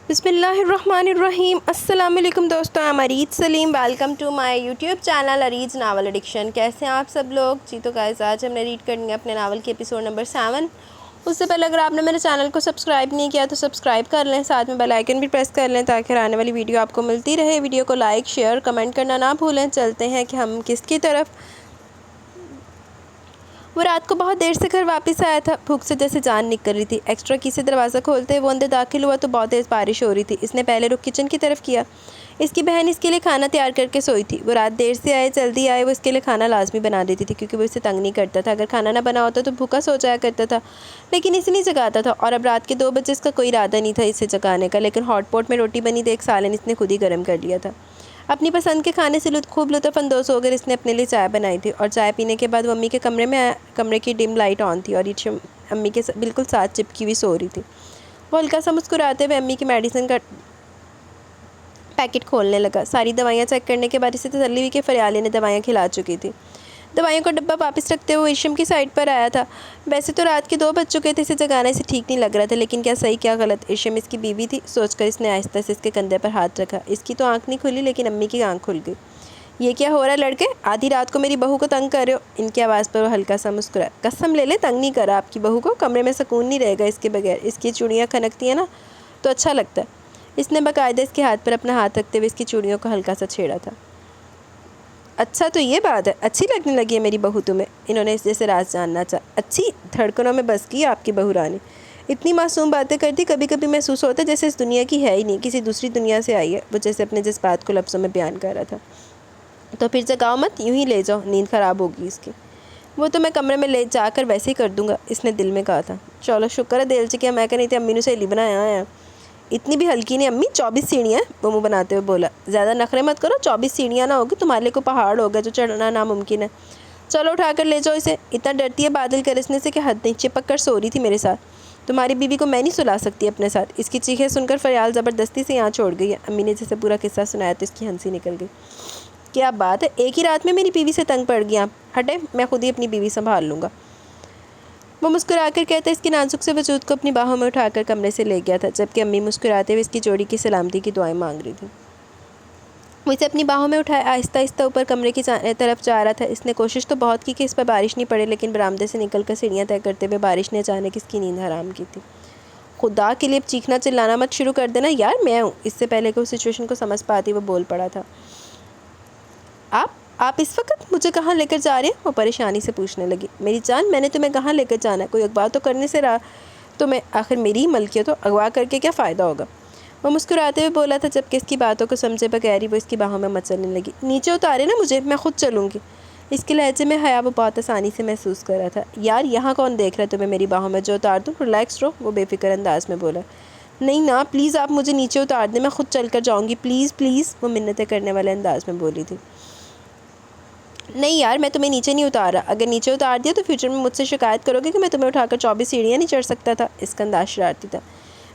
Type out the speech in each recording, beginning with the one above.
بسم اللہ الرحمن الرحیم۔ السلام علیکم دوستوں، I'm Areej Saleem. Welcome to my YouTube channel Areej novel addiction. کیسے ہیں آپ سب لوگ؟ جی تو گائز آج ہم نے ریڈ کرنی ہے اپنے ناول کے ایپیسوڈ نمبر 7۔ اس سے پہلے اگر آپ نے میرے چینل کو سبسکرائب نہیں کیا تو سبسکرائب کر لیں، ساتھ میں بیل آئیکن بھی پریس کر لیں تاکہ آنے والی ویڈیو آپ کو ملتی رہے۔ ویڈیو کو لائک شیئر کمنٹ کرنا نہ بھولیں۔ چلتے ہیں کہ ہم کس کی طرف۔ وہ رات کو بہت دیر سے گھر واپس آیا تھا، بھوک سے جیسے جان نکل رہی تھی۔ ایکسٹرا کی سے دروازہ کھولتے وہ اندر داخل ہوا تو بہت تیز بارش ہو رہی تھی۔ اس نے پہلے رخ کچن کی طرف کیا۔ اس کی بہن اس کے لیے کھانا تیار کر کے سوئی تھی۔ وہ رات دیر سے آئے جلدی آئے، وہ اس کے لیے کھانا لازمی بنا دیتی تھی کیونکہ وہ اسے تنگ نہیں کرتا تھا۔ اگر کھانا نہ بنا ہوتا تو بھوکا سو جایا کرتا تھا، لیکن اسے نہیں جگاتا تھا۔ اور اب رات کے 2 بجے اس کا کوئی ارادہ نہیں تھا اسے جگانے کا، لیکن ہاٹ پاٹ میں روٹی بنی دیکھ سالن اس نے خود ہی گرم کر لیا تھا۔ اپنی پسند کے کھانے سے خوب لطف اندوز ہو کر اس نے اپنے لیے چائے بنائی تھی، اور چائے پینے کے بعد وہ امی کے کمرے میں آیا۔ کمرے کی ڈم لائٹ آن تھی اور یہ امی کے بالکل ساتھ چپکی ہوئی سو رہی تھی۔ وہ ہلکا سا مسکراتے ہوئے امی کی میڈیسن کا پیکٹ کھولنے لگا۔ ساری دوائیاں چیک کرنے کے بعد اسے تسلی ہوئی کہ فریالی نے دوائیاں کھلا چکی تھی۔ دوائیوں کا ڈبہ واپس رکھتے ہوئے ارشم کی سائڈ پر آیا تھا۔ ویسے تو رات کے 2 بج چکے تھے، اسے جگانا اسے ٹھیک نہیں لگ رہا تھا، لیکن کیا صحیح کیا غلط؟ ارشم اس کی بیوی تھی، سوچ کر اس نے آہستہ سے اس کے کندھے پر ہاتھ رکھا۔ اس کی تو آنکھ نہیں کھلی، لیکن امی کی آنکھ کھل گئی۔ یہ کیا ہو رہا ہے لڑکے؟ آدھی رات کو میری بہو کو تنگ کر رہے ہو؟ ان کی آواز پر وہ ہلکا سا مسکرایا۔ قسم لے لے تنگ نہیں کرا آپ کی بہو کو، کمرے میں سکون نہیں رہے گا اس کے بغیر۔ اس کی چوڑیاں کھنکتی ہیں نا تو اچھا لگتا ہے۔ اس نے باقاعدہ اس کے ہاتھ پر اپنا ہاتھ رکھتے ہوئے اس کی چوڑیوں کو ہلکا سا چھیڑا تھا۔ اچھا تو یہ بات ہے، اچھی لگنے لگی ہے میری بہو تمہیں؟ انہوں نے اس جیسے راز جاننا چاہا۔ اچھی؟ دھڑکنوں میں بس کی آپ کی بہو رانی۔ اتنی معصوم باتیں کرتی، کبھی کبھی محسوس ہوتا ہے جیسے اس دنیا کی ہے ہی نہیں، کسی دوسری دنیا سے آئی ہے۔ وہ جیسے اپنے جذبات کو لفظوں میں بیان کر رہا تھا۔ تو پھر جگاؤ مت، یوں ہی لے جاؤ، نیند خراب ہوگی اس کی۔ وہ تو میں کمرے میں لے جا کر ویسے ہی کر دوں گا، اس نے دل میں کہا تھا۔ چلو شکر ہے دل چکیا، میں کہہ نہیں تھی امی نے سہیلی بنایا ہے۔ اتنی بھی ہلکی نہیں امی، 24 سیڑھیاں ہیں، وہ منہ بناتے ہوئے بولا۔ زیادہ نخرے مت کرو، 24 سیڑھیاں نہ ہوگی تمہارے لیے کوئی پہاڑ ہوگا جو چڑھنا ناممکن ہے۔ چلو اٹھا کر لے جاؤ اسے۔ اتنا ڈرتی ہے بادل گرجنے سے کہ حد نہیں، چپک کر سو رہی تھی میرے ساتھ۔ تمہاری بیوی کو میں نہیں سلا سکتی اپنے ساتھ۔ اس کی چیخیں سن کر فریال زبردستی سے یہاں چھوڑ گئی ہے۔ امی نے جیسے پورا قصہ سنایا تو اس کی ہنسی نکل گئی۔ کیا بات ہے، ایک ہی رات میں میری بیوی سے تنگ پڑ گئی آپ؟ ہٹے، میں خود ہی اپنی بیوی سنبھال لوں گا۔ وہ مسکرا کر کہتا اس کے نازک سے وجود کو اپنی باہوں میں اٹھا کر کمرے سے لے گیا تھا، جبکہ امی مسکراتے ہوئے اس کی جوڑی کی سلامتی کی دعائیں مانگ رہی تھی۔ وہ اسے اپنی باہوں میں اٹھائے آہستہ آہستہ اوپر کمرے کی طرف جا رہا تھا۔ اس نے کوشش تو بہت کی کہ اس پر بارش نہیں پڑے، لیکن برآمدے سے نکل کر سیڑھیاں طے کرتے ہوئے بارش نے اچانک اس کی نیند حرام کی تھی۔ خدا کے لیے چیخنا چلانا مت شروع کر دینا یار، میں ہوں۔ اس سے پہلے کہ اس سچویشن کو سمجھ پاتی وہ بول پڑا تھا۔ آپ اس وقت مجھے کہاں لے کر جا رہے ہیں؟ وہ پریشانی سے پوچھنے لگی۔ میری جان، میں نے تمہیں کہاں لے کر جانا ہے؟ کوئی اغوا تو کرنے سے رہا تمہیں، آخر میری ہی ملکیت ہو، اغوا کر کے کیا فائدہ ہوگا؟ وہ مسکراتے ہوئے بولا تھا، جبکہ اس کی باتوں کو سمجھے بغیر ہی وہ اس کی باہوں میں مچلنے لگی۔ نیچے اتارے نا مجھے، میں خود چلوں گی۔ اس کے لہجے میں حیا وہ بہت آسانی سے محسوس کر رہا تھا۔ یار یہاں کون دیکھ رہا ہے تمہیں میری باہوں میں، جو اتار دوں؟ ریلیکس رہو، وہ بے فکر انداز میں بولا۔ نہیں نا پلیز، آپ مجھے نیچے اتار دیں، میں خود چل کر جاؤں گی، پلیز پلیز، وہ منتیں کرنے والے انداز میں بولی تھی۔ نہیں یار، میں تمہیں نیچے نہیں اتار رہا۔ اگر نیچے اتار دیا تو فیوچر میں مجھ سے شکایت کرو گے کہ میں تمہیں اٹھا کر 24 سیڑھیاں نہیں چڑھ سکتا تھا۔ اس کا انداز شرارتی تھا۔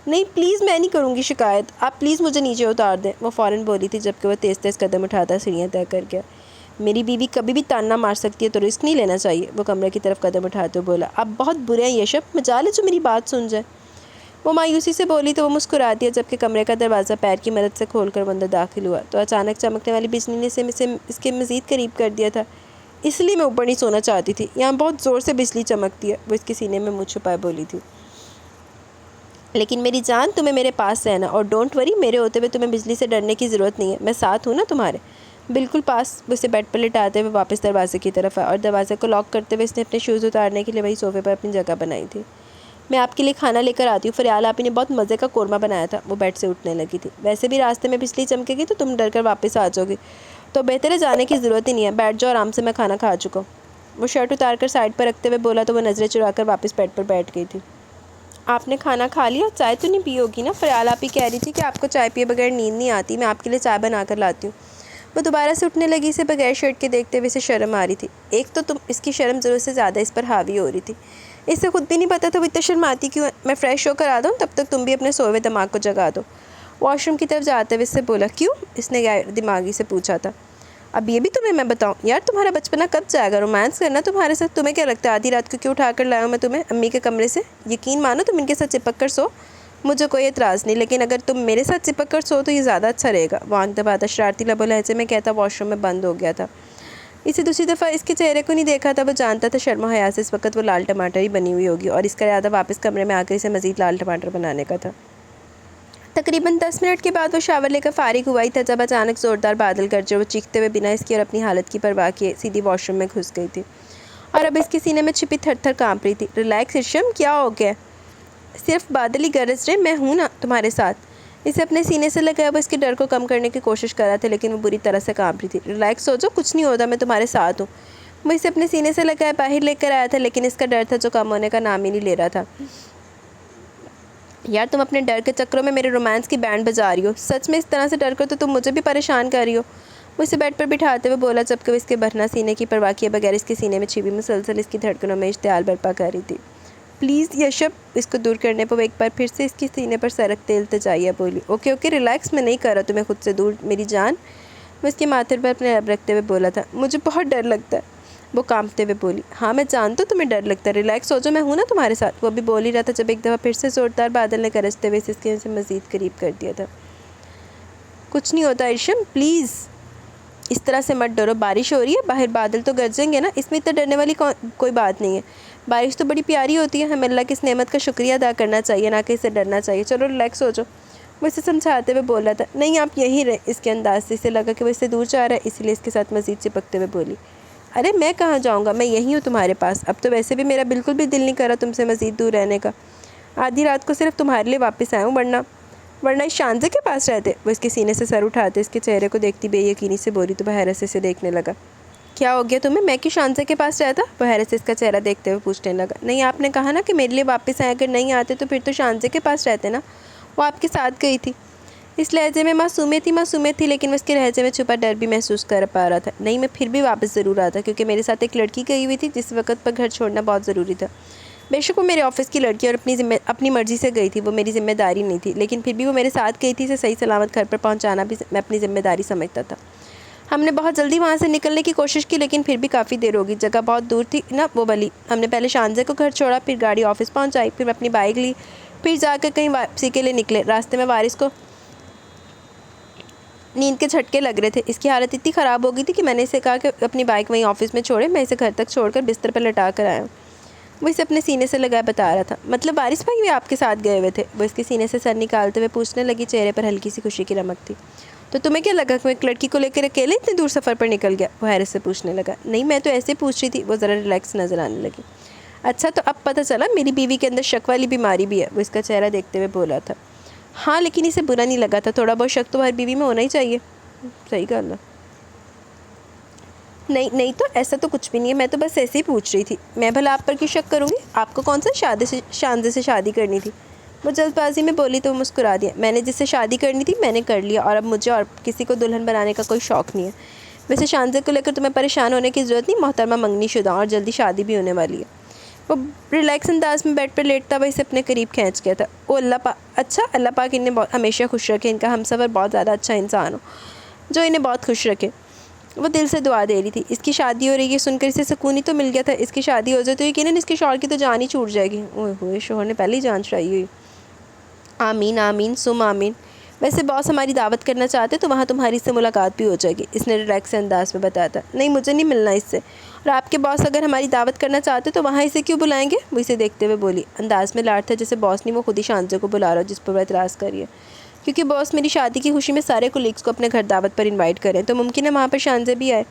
نہیں پلیز، میں نہیں کروں گی شکایت، آپ پلیز مجھے نیچے اتار دیں، وہ فوراً بولی تھی، جبکہ وہ تیز تیز قدم اٹھاتا سیڑھیاں طے کر گیا۔ میری بیوی کبھی بھی تانا مار سکتی ہے تو رسک نہیں لینا چاہیے، وہ کمرے کی طرف قدم اٹھاتے ہوئے بولا۔ آپ بہت برے ہیں یشب، مجال ہے جو میری بات سن جائے۔ وہ مایوسی سے بولی تو وہ مسکرا دیا، جبکہ کمرے کا دروازہ پیر کی مدد سے کھول کر وہ اندر داخل ہوا تو اچانک چمکنے والی بجلی نے اسے اس کے مزید قریب کر دیا تھا۔ اس لیے میں اوپر نہیں سونا چاہتی تھی، یہاں بہت زور سے بجلی چمکتی ہے، وہ اس کے سینے میں منہ چھپائے بولی تھی۔ لیکن میری جان، تمہیں میرے پاس رہنا، اور ڈونٹ وری، میرے ہوتے ہوئے تمہیں بجلی سے ڈرنے کی ضرورت نہیں ہے، میں ساتھ ہوں نا تمہارے، بالکل پاس۔ وہ اسے بیڈ پر لٹاتے ہوئے واپس دروازے کی طرف آیا، اور دروازے کو لاک کرتے ہوئے اس نے اپنے شوز اتارنے کے لیے وہی صوفے پر اپنی جگہ بنائی تھی۔ میں آپ کے لیے کھانا لے کر آتی ہوں، فریال آپ نے بہت مزے کا قورمہ بنایا تھا، وہ بیڈ سے اٹھنے لگی تھی۔ ویسے بھی راستے میں بجلی چمکے گی تو تم ڈر کر واپس آ جاؤ گی، تو بہتر ہے جانے کی ضرورت ہی نہیں ہے، بیٹھ جاؤ آرام سے، میں کھانا کھا چکا ہوں۔ وہ شرٹ اتار کر سائڈ پر رکھتے ہوئے بولا تو وہ نظریں چرا کر واپس بیڈ پر بیٹھ گئی تھی۔ آپ نے کھانا کھا لیا؟ چائے تو نہیں پی ہوگی نا؟ فریال آپ ہی کہہ رہی تھی کہ آپ کو چائے پیے بغیر نیند نہیں آتی، میں آپ کے لیے چائے بنا کر لاتی ہوں۔ وہ دوبارہ سے اٹھنے لگی، اسے بغیر شرٹ کے دیکھتے ہوئے اسے شرم آ رہی تھی۔ ایک تو تم اس کی شرم ضرورت سے زیادہ اس پر حاوی ہو رہی تھی، اسے خود بھی نہیں پتا تھا وہ اتنا شرماتی کیوں ہے۔ میں فریش ہو کر آتا ہوں، تب تک تم بھی اپنے سوئے ہوئے دماغ کو جگا دو، واش روم کی طرف جاتے ہوئے اس سے بولا۔ کیوں؟ اس نے غیر دماغی سے پوچھا تھا۔ اب یہ بھی تمہیں میں بتاؤں؟ یار تمہارا بچپنا کب جائے گا رومانس کرنا تمہارے ساتھ؟ تمہیں کیا لگتا ہے آدھی رات کو کیوں اٹھا کر لایا ہوں میں تمہیں امی کے کمرے سے؟ یقین مانو تم ان کے ساتھ چپک کر سو، مجھے کوئی اعتراض نہیں، لیکن اگر تم میرے ساتھ چپک کر سو تو یہ زیادہ اچھا رہے گا، وہ آنکھ دباتا شرارتی لب و لہجے میں کہتا واش روم میں بند ہو گیا تھا۔ اسے دوسری دفعہ اس کے چہرے کو نہیں دیکھا تھا، وہ جانتا تھا شرم و حیا سے اس وقت وہ لال ٹماٹر ہی بنی ہوئی ہوگی، اور اس کا ارادہ واپس کمرے میں آ کر اسے مزید لال ٹماٹر بنانے کا تھا۔ تقریباً 10 منٹ کے بعد وہ شاور لے کر فارغ ہوا ہی تھا جب اچانک زوردار بادل گرجے، وہ چیختے ہوئے بنا اس کی اور اپنی حالت کی پرواہ کیے سیدھی واش روم میں گھس گئی تھی، اور اب اس کے سینے میں چھپی تھر تھر کانپ رہی تھی۔ ریلیکس ارشم، کیا ہو گیا؟ صرف بادل ہی گرج رہے، میں ہوں نا تمہارے ساتھ۔ اسے اپنے سینے سے لگایا، وہ اس کے ڈر کو کم کرنے کی کوشش کر رہا تھا، لیکن وہ بری طرح سے کانپ رہی تھی۔ ریلیکس ہو جاؤ، کچھ نہیں ہوتا، میں تمہارے ساتھ ہوں۔ وہ اسے اپنے سینے سے لگایا باہر لے کر آیا تھا، لیکن اس کا ڈر تھا جو کم ہونے کا نام ہی نہیں لے رہا تھا۔ یار تم اپنے ڈر کے چکروں میں میرے رومانس کی بینڈ بجا رہی ہو، سچ میں اس طرح سے ڈر کر تو تم مجھے بھی پریشان کر رہی ہو، وہ اسے بیڈ پر بٹھاتے ہوئے بولا، جبکہ وہ اس کے بھرنا سینے کی پرواہ کیے بغیر اس کے سینے میں چھپی مسلسل اس کی دھڑکنوں میں اشتعال برپا کر رہی تھی۔ پلیز یشب، اس کو دور کرنے پر وہ ایک بار پھر سے اس کے سینے پر سرکتے التجائیہ بولی۔ اوکے اوکے ریلیکس، میں نہیں کر رہا تمہیں خود سے دور میری جان، وہ اس کے ماتھے پر اپنے لب رکھتے ہوئے بولا تھا۔ مجھے بہت ڈر لگتا ہے، وہ کانپتے ہوئے بولی۔ ہاں میں جانتا ہوں تمہیں ڈر لگتا ہے، ریلیکس ہو جاؤ، میں ہوں نا تمہارے ساتھ، وہ بھی بول ہی رہا تھا جب ایک دفعہ پھر سے زوردار بادل نے گرجتے ہوئے اس کے مزید قریب کر دیا تھا۔ کچھ نہیں ہوتا ارشم، پلیز اس طرح سے مت ڈرو، بارش ہو رہی ہے باہر، بادل تو گرجیں گے نا، اس میں اتنا ڈرنے والی کوئی بات نہیں ہے، بارش تو بڑی پیاری ہوتی ہے، ہمیں اللہ کی اس نعمت کا شکریہ ادا کرنا چاہیے، نہ کہ اسے ڈرنا چاہیے، چلو ریلیکس ہو جاؤ، وہ اسے سمجھاتے ہوئے بول رہا تھا۔ نہیں آپ یہیں رہیں، اس کے انداز سے اسے لگا کہ وہ اس سے دور جا رہا ہے، اسی لیے اس کے ساتھ مزید چپکتے ہوئے بولی۔ ارے میں کہاں جاؤں گا، میں یہیں ہوں تمہارے پاس، اب تو ویسے بھی میرا بالکل بھی دل نہیں کر رہا تم سے مزید دور رہنے کا، آدھی رات کو صرف تمہارے لیے واپس آیا ہوں، ورنہ اس شانزے کے پاس رہتے، وہ اس کے سینے سے سر اٹھاتے اس کے چہرے کو دیکھتی بے یقینی سے بولی تو وہ حیرت سے اسے دیکھنے لگا۔ کیا ہو گیا تمہیں، میں کہ شانزے کے پاس رہتا، وہ حیرت سے اس کا چہرہ دیکھتے ہوئے پوچھنے لگا۔ نہیں آپ نے کہا نا کہ میرے لیے واپس آئے، اگر نہیں آتے تو پھر تو شانزے کے پاس رہتے نا، وہ آپ کے ساتھ گئی تھی۔ اس لہجے میں معصومیت تھی، لیکن اس کے لہجے میں چھپا ڈر بھی محسوس کر پا رہا تھا۔ نہیں میں پھر بھی واپس ضرور آتا، کیونکہ میرے ساتھ ایک لڑکی گئی ہوئی تھی جس وقت پر گھر چھوڑنا بہت ضروری تھا، بے شک وہ میرے آفس کی لڑکی اور اپنی مرضی سے گئی تھی، وہ میری ذمہ داری نہیں تھی، لیکن پھر بھی وہ میرے ساتھ گئی تھی، اسے صحیح سلامت گھر پر پہنچانا بھی میں اپنی ذمہ داری سمجھتا تھا۔ ہم نے بہت جلدی وہاں سے نکلنے کی کوشش کی، لیکن پھر بھی کافی دیر ہوگی، جگہ بہت دور تھی نا وہ بلی، ہم نے پہلے شانزے کو گھر چھوڑا، پھر گاڑی آفس پہنچائی، پھر میں اپنی بائک لی، پھر جا کر کہیں واپسی کے لیے نکلے، راستے میں وارث کو نیند کے جھٹکے لگ رہے تھے، اس کی حالت اتنی خراب ہو گئی تھی کہ میں نے اسے کہا کہ اپنی بائک وہیں آفس میں چھوڑے، میں اسے گھر تک چھوڑ کر بستر پر لٹا کر آیا ہوں، وہ اسے اپنے سینے سے لگائے بتا رہا تھا۔ مطلب وارث بھائی بھی آپ کے ساتھ گئے ہوئے تھے، وہ اس کے سینے سے سر نکالتے ہوئے پوچھنے لگی، چہرے پر ہلکی سی خوشی کی رمق تھی۔ تو تمہیں کیا لگا کہ میں ایک لڑکی کو لے کر اکیلے اتنے دور سفر پر نکل گیا، وہ حیرت سے پوچھنے لگا۔ نہیں میں تو ایسے پوچھ رہی تھی، وہ ذرا ریلیکس نظر آنے لگی۔ اچھا تو اب پتہ چلا میری بیوی کے اندر شک والی بیماری بھی ہے، وہ اس کا چہرہ دیکھتے ہوئے بولا تھا۔ ہاں لیکن اسے برا نہیں لگا تھا، تھوڑا بہت شک تو ہر بیوی میں ہونا ہی چاہیے۔ صحیح گل ہے، نہیں تو ایسا تو کچھ بھی نہیں ہے، میں تو بس ایسے ہی پوچھ رہی تھی، میں بھلا آپ پر کیوں شک کروں گی، آپ کو کون سا شانزے سے شادی کرنی تھی، وہ جلد بازی میں بولی تو وہ مسکرا دیا۔ میں نے جس سے شادی کرنی تھی میں نے کر لیا، اور اب مجھے اور کسی کو دلہن بنانے کا کوئی شوق نہیں ہے، ویسے شانزے کو لے کر تمہیں پریشان ہونے کی ضرورت نہیں، محترمہ منگنی شدہ اور جلدی شادی بھی ہونے والی ہے، وہ ریلیکس انداز میں بیڈ پر لیٹتا ہوا اسے اپنے قریب کھینچ گیا تھا۔ او اللہ پاک، اچھا اللہ پاک انہیں ہمیشہ خوش رکھے، ان کا ہمسفر بہت زیادہ اچھا انسان ہو جو انہیں بہت خوش رکھے، وہ دل سے دعا دے رہی تھی۔ اس کی شادی ہو رہی ہے سن کر اسے سکون ہی تو مل گیا تھا، اس کی شادی ہو جائے تو یقیناً اس کے شوہر کی تو جان ہی چھوٹ جائے گی، اوئے ہوئے شوہر نے پہلے ہی جان چھڑائی ہوئی، آمین آمین سم آمین، ویسے باس ہماری دعوت کرنا چاہتے تو وہاں تمہاری سے ملاقات بھی ہو جائے گی، اس نے ریلیکس انداز میں بتایا تھا۔ نہیں مجھے نہیں ملنا اس سے، اور آپ کے باس اگر ہماری دعوت کرنا چاہتے تو وہاں اسے کیوں بلائیں گے، وہ اسے دیکھتے ہوئے بولی، انداز میں لاڈ تھا جیسے باس نہیں وہ خود ہی شانزے کو بلا رہا ہو جس پر وہ اعتراض کر رہی ہے، کیونکہ باس میری شادی کی خوشی میں سارے کولیگس کو اپنے گھر دعوت پر انوائٹ کریں تو ممکن ہے وہاں پر شانزے بھی آئے۔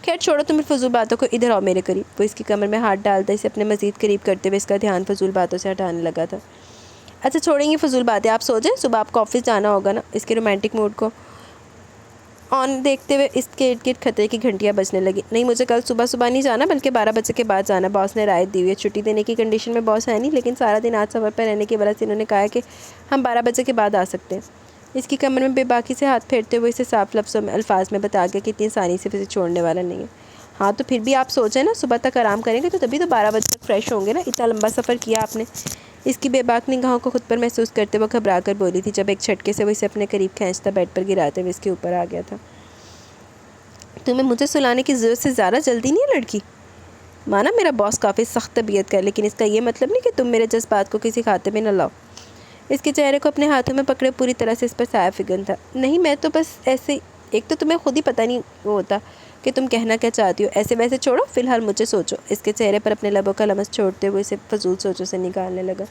خیر چھوڑو تم فضول باتوں کو، ادھر آؤ میرے قریب، وہ اس کی کمر میں ہاتھ ڈالتا اسے اپنے مزید قریب کرتے ہوئے اس کا دھیان فضول باتوں سے ہٹانے لگا تھا۔ اچھا چھوڑیں گی فضول باتیں، آپ سو جائیں، صبح آپ کو آفس جانا ہوگا نا، اس کے رومانٹک موڈ کو آن دیکھتے ہوئے اس کے ارد گرد خطرے کی گھنٹیاں بجنے لگی۔ نہیں مجھے کل صبح نہیں جانا بلکہ 12 بجے کے بعد جانا، باس نے رعایت دی ہوئی ہے، چھٹی دینے کی کنڈیشن میں باس ہے نہیں، لیکن سارا دن آج سفر پر رہنے کی وجہ سے انہوں نے کہا ہے کہ ہم 12 بجے کے بعد آ سکتے ہیں۔ اس کی کمر میں بے باکی سے ہاتھ پھیرتے ہوئے اسے صاف لفظوں میں الفاظ میں بتا گیا کہ اتنی آسانی سے اسے چھوڑنے والا نہیں ہے۔ ہاں تو پھر بھی آپ سوچیں نا، صبح تک آرام کریں گے تو تبھی تو 12 بجے تک فریش ہوں گے نا، اتنا لمبا سفر کیا آپ نے، اس کی بے باک نگاہوں کو خود پر محسوس کرتے وہ گھبرا کر بولی تھی جب ایک جھٹکے سے وہ اسے اپنے قریب کھینچتا بیڈ پر گراتے ہوئے اس کے اوپر آ گیا تھا۔ تمہیں مجھے سلانے کی ضرورت سے زیادہ جلدی نہیں ہے لڑکی، مانا میرا باس کافی سخت طبیعت کا ہے، لیکن اس کا یہ مطلب نہیں کہ تم میرے جذبات کو کسی کھاتے میں نہ لاؤ، اس کے چہرے کو اپنے ہاتھوں میں پکڑے پوری طرح سے اس پر سایہ فگن تھا۔ نہیں، میں تو بس ایسے، ایک تو تمہیں خود ہی پتہ نہیں ہوتا کہ تم کہنا کیا چاہتی ہو، ایسے ویسے چھوڑو، فی الحال مجھے سوچو۔ اس کے چہرے پر اپنے لبوں کا لمس چھوڑتے ہوئے اسے فضول سوچوں سے نکالنے لگا،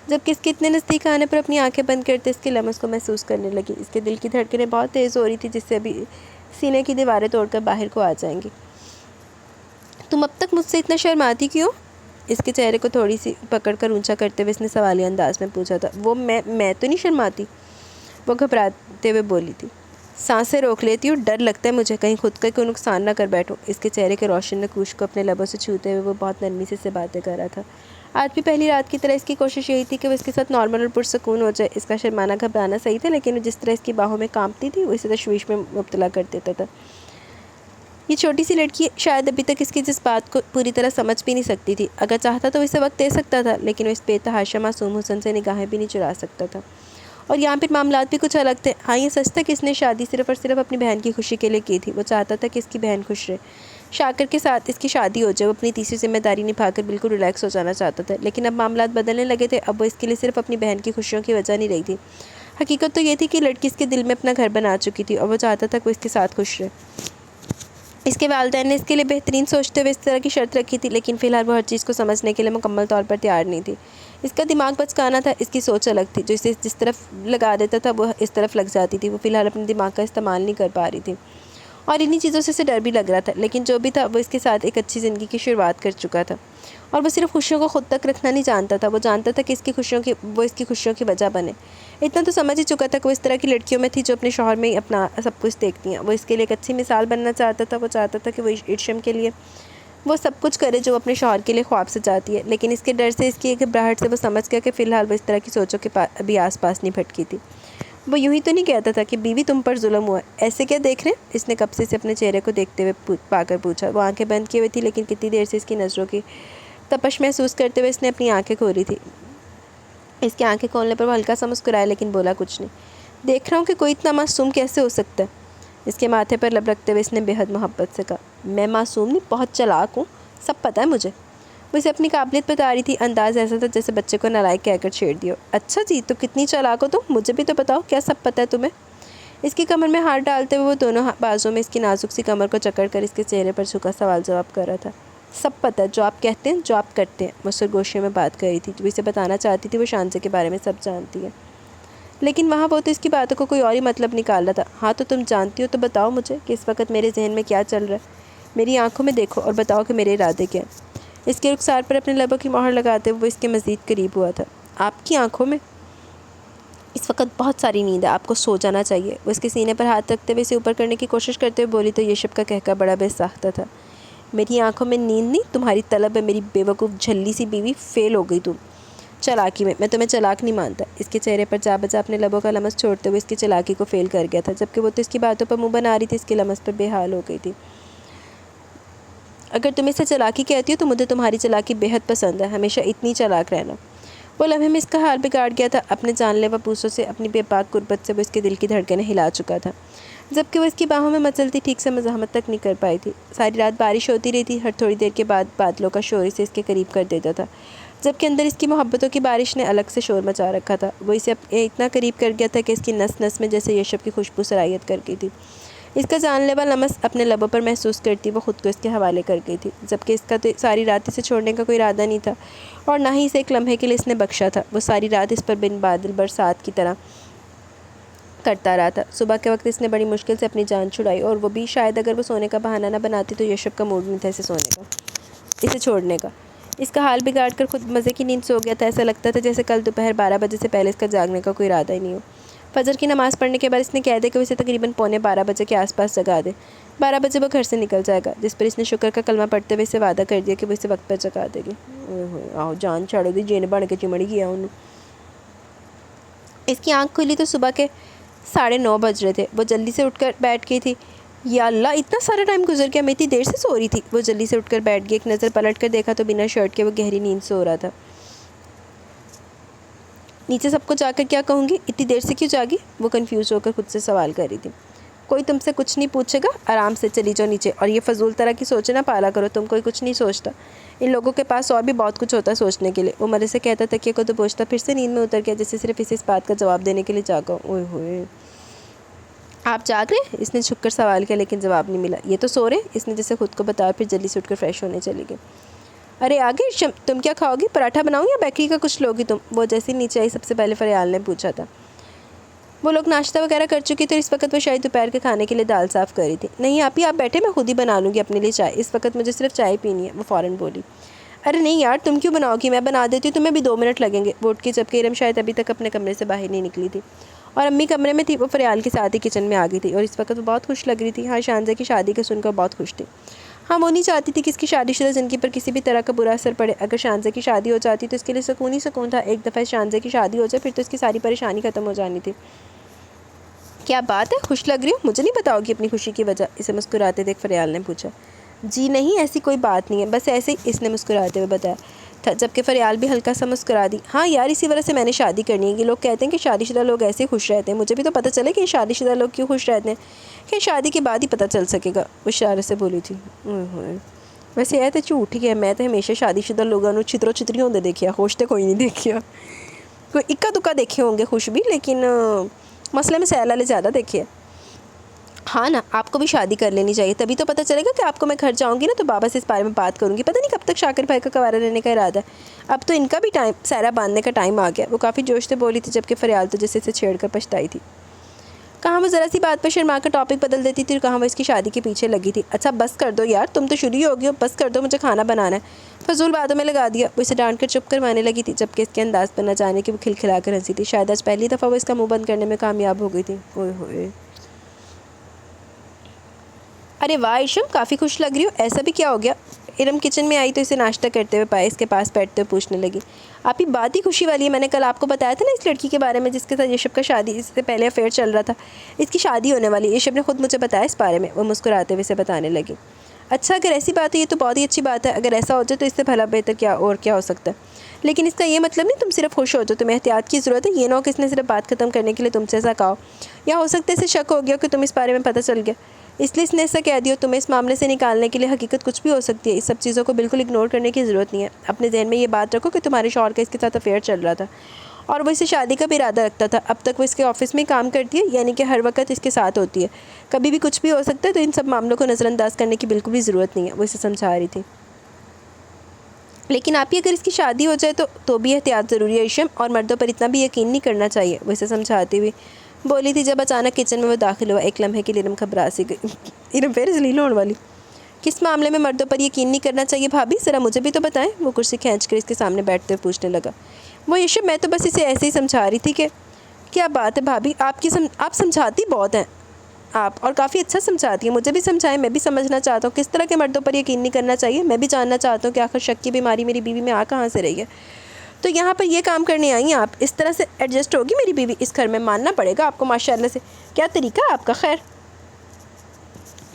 جبکہ اس کے اتنے نزدیک آنے پر اپنی آنکھیں بند کرتے اس کے لمس کو محسوس کرنے لگی۔ اس کے دل کی دھڑکنیں بہت تیز ہو رہی تھی، جس سے ابھی سینے کی دیواریں توڑ کر باہر کو آ جائیں گی۔ تم اب تک مجھ سے اتنا شرماتی کیوں؟ اس کے چہرے کو تھوڑی سی پکڑ کر اونچا کرتے ہوئے اس نے سوالیہ انداز میں پوچھا تھا۔ وہ میں تو نہیں شرماتی، وہ گھبراتے ہوئے بولی تھی۔ سانسیں روک لیتی ہوں، ڈر لگتا ہے مجھے کہیں خود کا کوئی نقصان نہ کر بیٹھوں۔ اس کے چہرے کے روشن نقوش کو اپنے لبوں سے چھوتے ہوئے وہ بہت نرمی سے باتیں کر رہا تھا۔ آج بھی پہلی رات کی طرح اس کی کوشش یہی تھی کہ وہ اس کے ساتھ نارمل اور پرسکون ہو جائے۔ اس کا شرمانا گھبرانا صحیح تھا، لیکن جس طرح اس کی باہوں میں کانپتی تھی وہ اسے تشویش میں مبتلا کر دیتا تھا۔ یہ چھوٹی سی لڑکی شاید ابھی تک اس کی جذبات کو پوری طرح سمجھ بھی نہیں سکتی تھی۔ اگر چاہتا تو اسے وقت دے سکتا تھا، لیکن وہ اس بے تحاشا معصوم حسن سے نگاہیں بھی نہیں چرا سکتا تھا۔ اور یہاں پھر معاملات بھی کچھ الگ تھے۔ ہاں، یہ سچ تھا کہ اس نے شادی صرف اور صرف اپنی بہن کی خوشی کے لیے کی تھی۔ وہ چاہتا تھا کہ اس کی بہن خوش رہے، شاکر کے ساتھ اس کی شادی ہو جائے۔ وہ اپنی تیسری ذمہ داری نبھا کر بالکل ریلیکس ہو جانا چاہتا تھا، لیکن اب معاملات بدلنے لگے تھے۔ اب وہ اس کے لیے صرف اپنی بہن کی خوشیوں کی وجہ نہیں رہی تھی۔ حقیقت تو یہ تھی کہ لڑکی اس کے دل میں اپنا گھر بنا چکی تھی اور وہ چاہتا تھا کہ وہ اس کے ساتھ خوش رہے۔ اس کے والدین نے اس کے لیے بہترین سوچتے ہوئے اس طرح کی شرط رکھی تھی، لیکن فی الحال وہ ہر چیز کو سمجھنے کے لیے مکمل طور پر تیار نہیں تھی۔ اس کا دماغ بچکانا تھا، اس کی سوچ الگ تھی۔ جو اسے جس طرف لگا دیتا تھا وہ اس طرف لگ جاتی تھی۔ وہ فی الحال اپنے دماغ کا استعمال نہیں کر پا رہی تھی، اور انہی چیزوں سے اسے ڈر بھی لگ رہا تھا۔ لیکن جو بھی تھا وہ اس کے ساتھ ایک اچھی زندگی کی شروعات کر چکا تھا، اور وہ صرف خوشیوں کو خود تک رکھنا نہیں جانتا تھا، وہ جانتا تھا کہ اس کی خوشیوں کی وجہ بنے۔ اتنا تو سمجھ ہی چکا تھا کہ وہ اس طرح کی لڑکیوں میں تھی جو اپنے شوہر میں ہی اپنا سب کچھ دیکھتی ہیں۔ وہ اس کے لیے ایک اچھی مثال بننا چاہتا تھا۔ وہ چاہتا تھا کہ وہ ارشم کے لیے وہ سب کچھ کرے جو وہ اپنے شوہر کے لیے خواب سجاتی ہے، لیکن اس کے ڈر سے، اس کی ایک گھبراہٹ سے وہ سمجھ گیا کہ فی الحال وہ اس طرح کی سوچوں کے ابھی آس پاس نہیں بھٹکی تھی۔ وہ یوں ہی تو نہیں کہتا تھا کہ بیوی تم پر ظلم ہوا ہے، ایسے کیا دیکھ رہے ہیں؟ اس نے قبضے سے اپنے چہرے کو دیکھتے ہوئے پا کر پوچھا۔ وہ آنکھیں بند کیے ہوئی تھی، لیکن کتنی دیر سے اس کی نظروں کی تپش محسوس کرتے ہوئے اس نے اپنی آنکھیں کھولی تھی۔ اس کی آنکھیں کھولنے پر وہ ہلکا سا مسکرایا، لیکن بولا کچھ نہیں۔ دیکھ رہا ہوں کہ کوئی اتنا معصوم کیسے ہو سکتا ہے؟ اس کے ماتھے پر لب رکھتے ہوئے اس نے بے حد محبت سے کہا۔ میں معصوم نہیں، بہت چلاک ہوں، سب پتہ ہے مجھے۔ وہ اسے اپنی قابلیت بتا رہی تھی، انداز ایسا تھا جیسے بچے کو نالائق کہہ کر چھیڑ دیا۔ اچھا جی، تو کتنی چلاک ہو تم؟ مجھے بھی تو بتاؤ، کیا سب پتہ ہے تمہیں؟ اس کی کمر میں ہاتھ ڈالتے ہوئے وہ دونوں بازوں میں اس کی نازک سی کمر کو جکڑ کر اس کے چہرے پر جھکا سوال جواب کر رہا تھا۔ سب پتہ ہے، جو آپ کہتے ہیں، جو آپ کرتے ہیں۔ وہ سرگوشیوں میں بات کر رہی تھی۔ جو اسے بتانا چاہتی تھی وہ شانزے کے بارے میں سب جانتی ہے، لیکن وہاں وہ تو اس کی باتوں کو کوئی اور ہی مطلب نکال رہا تھا۔ ہاں، تو تم جانتی ہو تو بتاؤ مجھے کہ اس وقت میرے ذہن میں کیا چل رہا ہے۔ میری آنکھوں میں دیکھو اور بتاؤ کہ میرے ارادے کیا ہیں۔ اس کے رخسار پر اپنے لبوں کی مہر لگاتے ہوئے وہ اس کے مزید قریب ہوا تھا۔ آپ کی آنکھوں میں اس وقت بہت ساری نیند ہے، آپ کو سو جانا چاہیے۔ وہ اس کے سینے پر ہاتھ رکھتے ہوئے اسے اوپر کرنے کی کوشش کرتے ہوئے بولی تو یشب کا کہکا بڑا بے ساختہ تھا۔ میری آنکھوں میں نیند نہیں، تمہاری طلب ہے، میری بے وقوف جھلی سی بیوی، فیل ہو گئی تم چالاکی میں تمہیں چلاک نہیں مانتا۔ اس کے چہرے پر جا بجا اپنے لبوں کا لمس چھوڑتے ہوئے اس کی چالاکی کو فیل کر گیا تھا، جبکہ وہ تو اس کی باتوں پر منہ بنا رہی تھی۔ اس کے لمس پر بے حال ہو گئی تھی۔ اگر تم اسے چالاکی کہتی ہو تو مجھے تمہاری چالاکی بے حد پسند ہے، ہمیشہ اتنی چالاک رہنا۔ وہ لمحے میں اس کا حال بگاڑ گیا تھا۔ اپنے جان لیوا بوسوں سے، اپنی بے پاک قربت سے وہ اس کے دل کی دھڑکنیں ہلا چکا تھا، جبکہ وہ اس کی باہوں میں مچلتی ٹھیک سے مزاحمت تک نہیں کر پائی تھی۔ ساری رات بارش ہوتی رہی تھی، ہر تھوڑی دیر کے بعد بادلوں کا شور اسے اس کے قریب کر دیتا تھا، جبکہ اندر اس کی محبتوں کی بارش نے الگ سے شور مچا رکھا تھا۔ وہ اسے اتنا قریب کر گیا تھا کہ اس کی نس نس میں جیسے یشب کی خوشبو سرایت کر گئی تھی۔ اس کا جان لیوا لمس اپنے لبوں پر محسوس کرتی وہ خود کو اس کے حوالے کر گئی تھی، جبکہ اس کا تو ساری رات اسے چھوڑنے کا کوئی ارادہ نہیں تھا، اور نہ ہی اسے ایک لمحے کے لیے اس نے بخشا تھا۔ وہ ساری رات اس پر بن بادل برسات کی طرح کرتا رہا تھا۔ صبح کے وقت اس نے بڑی مشکل سے اپنی جان چھڑائی، اور وہ بھی شاید اگر وہ سونے کا بہانہ نہ بناتی تو یشب کا موڈ نہیں تھا اسے چھوڑنے کا۔ اس کا حال بگاڑ کر خود مزے کی نیند سو گیا تھا۔ ایسا لگتا تھا جیسے کل دوپہر 12 بجے سے پہلے اس کا جاگنے کا کوئی ارادہ ہی نہیں ہو۔ فجر کی نماز پڑھنے کے بعد اس نے کہہ دیا کہ وہ اسے تقریباً 11:45 بجے کے آس پاس جگا دے۔ 12 بجے وہ گھر سے نکل جائے گا، جس پر اس نے شکر کا کلمہ پڑھتے ہوئے اسے وعدہ کر دیا کہ وہ اسے وقت پر جگا دے گی۔ آہو جان چھاڑو دی جین بن کے چمڑ گیا انہوں۔ اس کی آنکھ کھلی تو صبح کے 9:30 بج رہے تھے۔ وہ جلدی سے اٹھ کر بیٹھ گئی تھی۔ یا اللہ، اتنا سارا ٹائم گزر گیا، میں اتنی دیر سے سو رہی تھی۔ وہ جلدی سے اٹھ کر بیٹھ گئی۔ ایک نظر پلٹ کر دیکھا تو بنا شرٹ کے وہ گہری نیند سو رہا تھا۔ نیچے سب کو جا کر کیا کہوں گی، اتنی دیر سے کیوں جاگی؟ وہ کنفیوز ہو کر خود سے سوال کر رہی تھی۔ کوئی تم سے کچھ نہیں پوچھے گا، آرام سے چلی جاؤ نیچے، اور یہ فضول طرح کی سوچیں نہ پالا کرو، تم کوئی کچھ نہیں سوچتا، ان لوگوں کے پاس اور بھی بہت کچھ ہوتا ہے سوچنے کے لیے۔ وہ مرے سے کہتا تکیے کو تو پوچھتا، پھر سے نیند میں اتر گیا جیسے صرف اس بات کا جواب دینے کے لیے جاگا۔ اوئے ہوئے، آپ جاگ رہے؟ اس نے جھک کر سوال کیا، لیکن جواب نہیں ملا۔ یہ تو سو رہے، اس نے جیسے خود کو بتایا، پھر جلدی سے اٹھ کر فریش ہونے چلی گئی۔ ارے آگے تم کیا کھاؤ گی؟ پراٹھا بناؤں یا بیکری کا کچھ لوگی تم؟ وہ جیسے نیچے آئی سب سے پہلے فریال نے پوچھا تھا۔ وہ لوگ ناشتہ وغیرہ کر چکی تھے، اس وقت وہ شاید دوپہر کے کھانے کے لیے دال صاف کر رہی تھی۔ نہیں آپ ہی آپ بیٹھے، میں خود ہی بنا لوں گی اپنے لیے چائے، اس وقت مجھے صرف چائے پینی ہے، وہ فوراً بولی۔ ارے نہیں یار، تم کیوں بناؤ گی؟ میں بنا دیتی ہوں، تمہیں بھی 2 منٹ لگیں گے، وہ اٹھ کے، جبکہ ارم شاید ابھی تک اپنے کمرے سے باہر نہیں نکلی تھی اور امی کمرے میں تھی۔ وہ فریال کے ساتھ ہی کچن میں آ گئی تھی اور اس وقت وہ بہت خوش لگ رہی تھی۔ ہاں، شانزہ کی شادی کو سن کر بہت خوش تھی۔ ہاں، وہ نہیں چاہتی تھی کہ اس کی شادی شدہ زندگی پر کسی بھی طرح کا برا اثر پڑے۔ اگر شانزہ کی شادی ہو جاتی تو اس کے لیے سکون ہی سکون تھا۔ ایک دفعہ شانزہ کی شادی ہو جائے پھر تو اس کی ساری پریشانی ختم ہو جانی تھی۔ کیا بات ہے، خوش لگ رہی ہو؟ مجھے نہیں بتاؤ گی اپنی خوشی کی وجہ؟ اسے مسکراتے دیکھ فریال نے پوچھا۔ جی نہیں، ایسی کوئی بات نہیں ہے، بس ایسے ہی، اس نے مسکراتے ہوئے بتایا تھا، جبکہ فریال بھی ہلکا سا مسکرا دی۔ ہاں یار، اسی وجہ سے میں نے شادی کرنی ہے۔ یہ لوگ کہتے ہیں کہ شادی شدہ لوگ ایسے خوش رہتے ہیں، مجھے بھی تو پتہ چلے کہ شادی شدہ لوگ کیوں خوش رہتے ہیں، کہ شادی کے بعد ہی پتہ چل سکے گا، وہ اشارے سے بولی تھی۔ ویسے یہ تو جھوٹ ہی ہے، میں تو ہمیشہ شادی شدہ لوگوں نے چھترو چھتری ہوندے دیکھیا، خوش تو کوئی نہیں دیکھیا، کوئی اکا دکا دیکھے ہوں گے خوش بھی، لیکن مسئلے میں سیل والے زیادہ دیکھے۔ ہاں نا، آپ کو بھی شادی کر لینی چاہیے، تبھی تو پتہ چلے گا کہ آپ کو میں گھر جاؤں گی نا تو بابا سے اس بارے میں بات کروں گی، پتہ نہیں کب تک شاکر بھائی کا کوارا رہنے کا ارادہ ہے، اب تو ان کا بھی سہرا باندھنے کا ٹائم آ گیا، وہ کافی جوش سے بولی تھی، جبکہ فریال تو جیسے سے چھیڑ کر پچھتائی تھی۔ کہاں وہ ذرا سی بات پر شرما کر ٹاپک بدل دیتی تھی اور کہاں وہ اس کی شادی کے پیچھے لگی تھی۔ اچھا بس کر دو یار، تم تو شروع ہی ہو گئی ہو، بس کر دو، مجھے کھانا بنانا ہے، فضول باتوں میں لگا دیا، وہ اسے ڈانٹ کر چپ کروانے لگی تھی، جبکہ اس کے انداز پر نہ جانے کہ وہ کھلکھلا کر ہنسی تھی، شاید آج پہلی دفعہ وہ اس کا منہ بند کرنے میں کامیاب ہو گئی تھی۔ اوئے ہوئے، ارے واہ ارشم، کافی خوش لگ رہی ہو، ایسا بھی کیا ہو گیا؟ ارم کچن میں آئی تو اسے ناشتہ کرتے ہوئے پائے اس کے پاس بیٹھتے ہوئے پوچھنے لگی۔ آپ ہی بات ہی خوشی والی ہے، میں نے کل آپ کو بتایا تھا نا اس لڑکی کے بارے میں جس کے ساتھ یشب کا شادی اس سے پہلے افیئر چل رہا تھا، اس کی شادی ہونے والی، یشب نے خود مجھے بتایا اس بارے میں، وہ مسکراتے ہوئے اسے بتانے لگی۔ اچھا، اگر ایسی بات ہے یہ تو بہت ہی اچھی بات ہے، اگر ایسا ہو جائے تو اس سے بھلا بہتر کیا اور کیا ہو سکتا ہے، لیکن اس کا یہ مطلب نہیں تم صرف خوش ہو جاؤ، تمہیں احتیاط کی ضرورت ہے، یہ نہ ہو کہ اس نے صرف بات ختم کرنے کے لیے تم سے ایسا کہا، یا ہو سکتا ہے اسے شک ہو گیا کہ تم اس بارے میں پتہ چل گیا، اس لیے اس نے ایسا کہہ دیا، تمہیں اس معاملے سے نکالنے کے لیے حقیقت کچھ بھی ہو سکتی ہے، اس سب چیزوں کو بالکل اگنور کرنے کی ضرورت نہیں ہے، اپنے ذہن میں یہ بات رکھو کہ تمہارے شوہر کا اس کے ساتھ افیئر چل رہا تھا اور وہ اسے شادی کا بھی ارادہ رکھتا تھا، اب تک وہ اس کے آفس میں کام کرتی ہے، یعنی کہ ہر وقت اس کے ساتھ ہوتی ہے، کبھی بھی کچھ بھی ہو سکتا ہے، تو ان سب معاملوں کو نظر انداز کرنے کی بالکل بھی ضرورت نہیں ہے، وہ اسے سمجھا رہی تھی۔ لیکن آپ ہی اگر اس کی شادی ہو جائے تو بھی احتیاط ضروری ہے ارشم، اور مردوں پر اتنا بھی یقین نہیں کرنا چاہیے، وہ اسے سمجھاتی ہوئی بولی تھی، جب اچانک کچن میں وہ داخل ہوا، ایک لمحے کے لیے ارم گھبرا سی گئی۔ ارم پھر ذلیل ہونے والی، کس معاملے میں مردوں پر یقین نہیں کرنا چاہیے بھابھی، ذرا مجھے بھی تو بتائیں، وہ کرسی کھینچ کر اس کے سامنے بیٹھتے ہوئے پوچھنے لگا۔ وہ یشب، میں تو بس اسے ایسے ہی سمجھا رہی تھی کہ کیا بات ہے بھابھی، آپ سمجھاتی بہت ہیں آپ، اور کافی اچھا سمجھاتی ہیں، مجھے بھی سمجھائیں، میں بھی سمجھنا چاہتا ہوں کس طرح کے مردوں پر یقین نہیں کرنا چاہیے، میں بھی جاننا چاہتا ہوں کہ آخر شک کی بیماری میری بیوی میں آ کہاں سے رہی ہے، تو یہاں پر یہ کام کرنے آئی ہیں آپ، اس طرح سے ایڈجسٹ ہوگی میری بیوی اس گھر میں، ماننا پڑے گا آپ کو ماشاءاللہ سے، کیا طریقہ آپ کا، خیر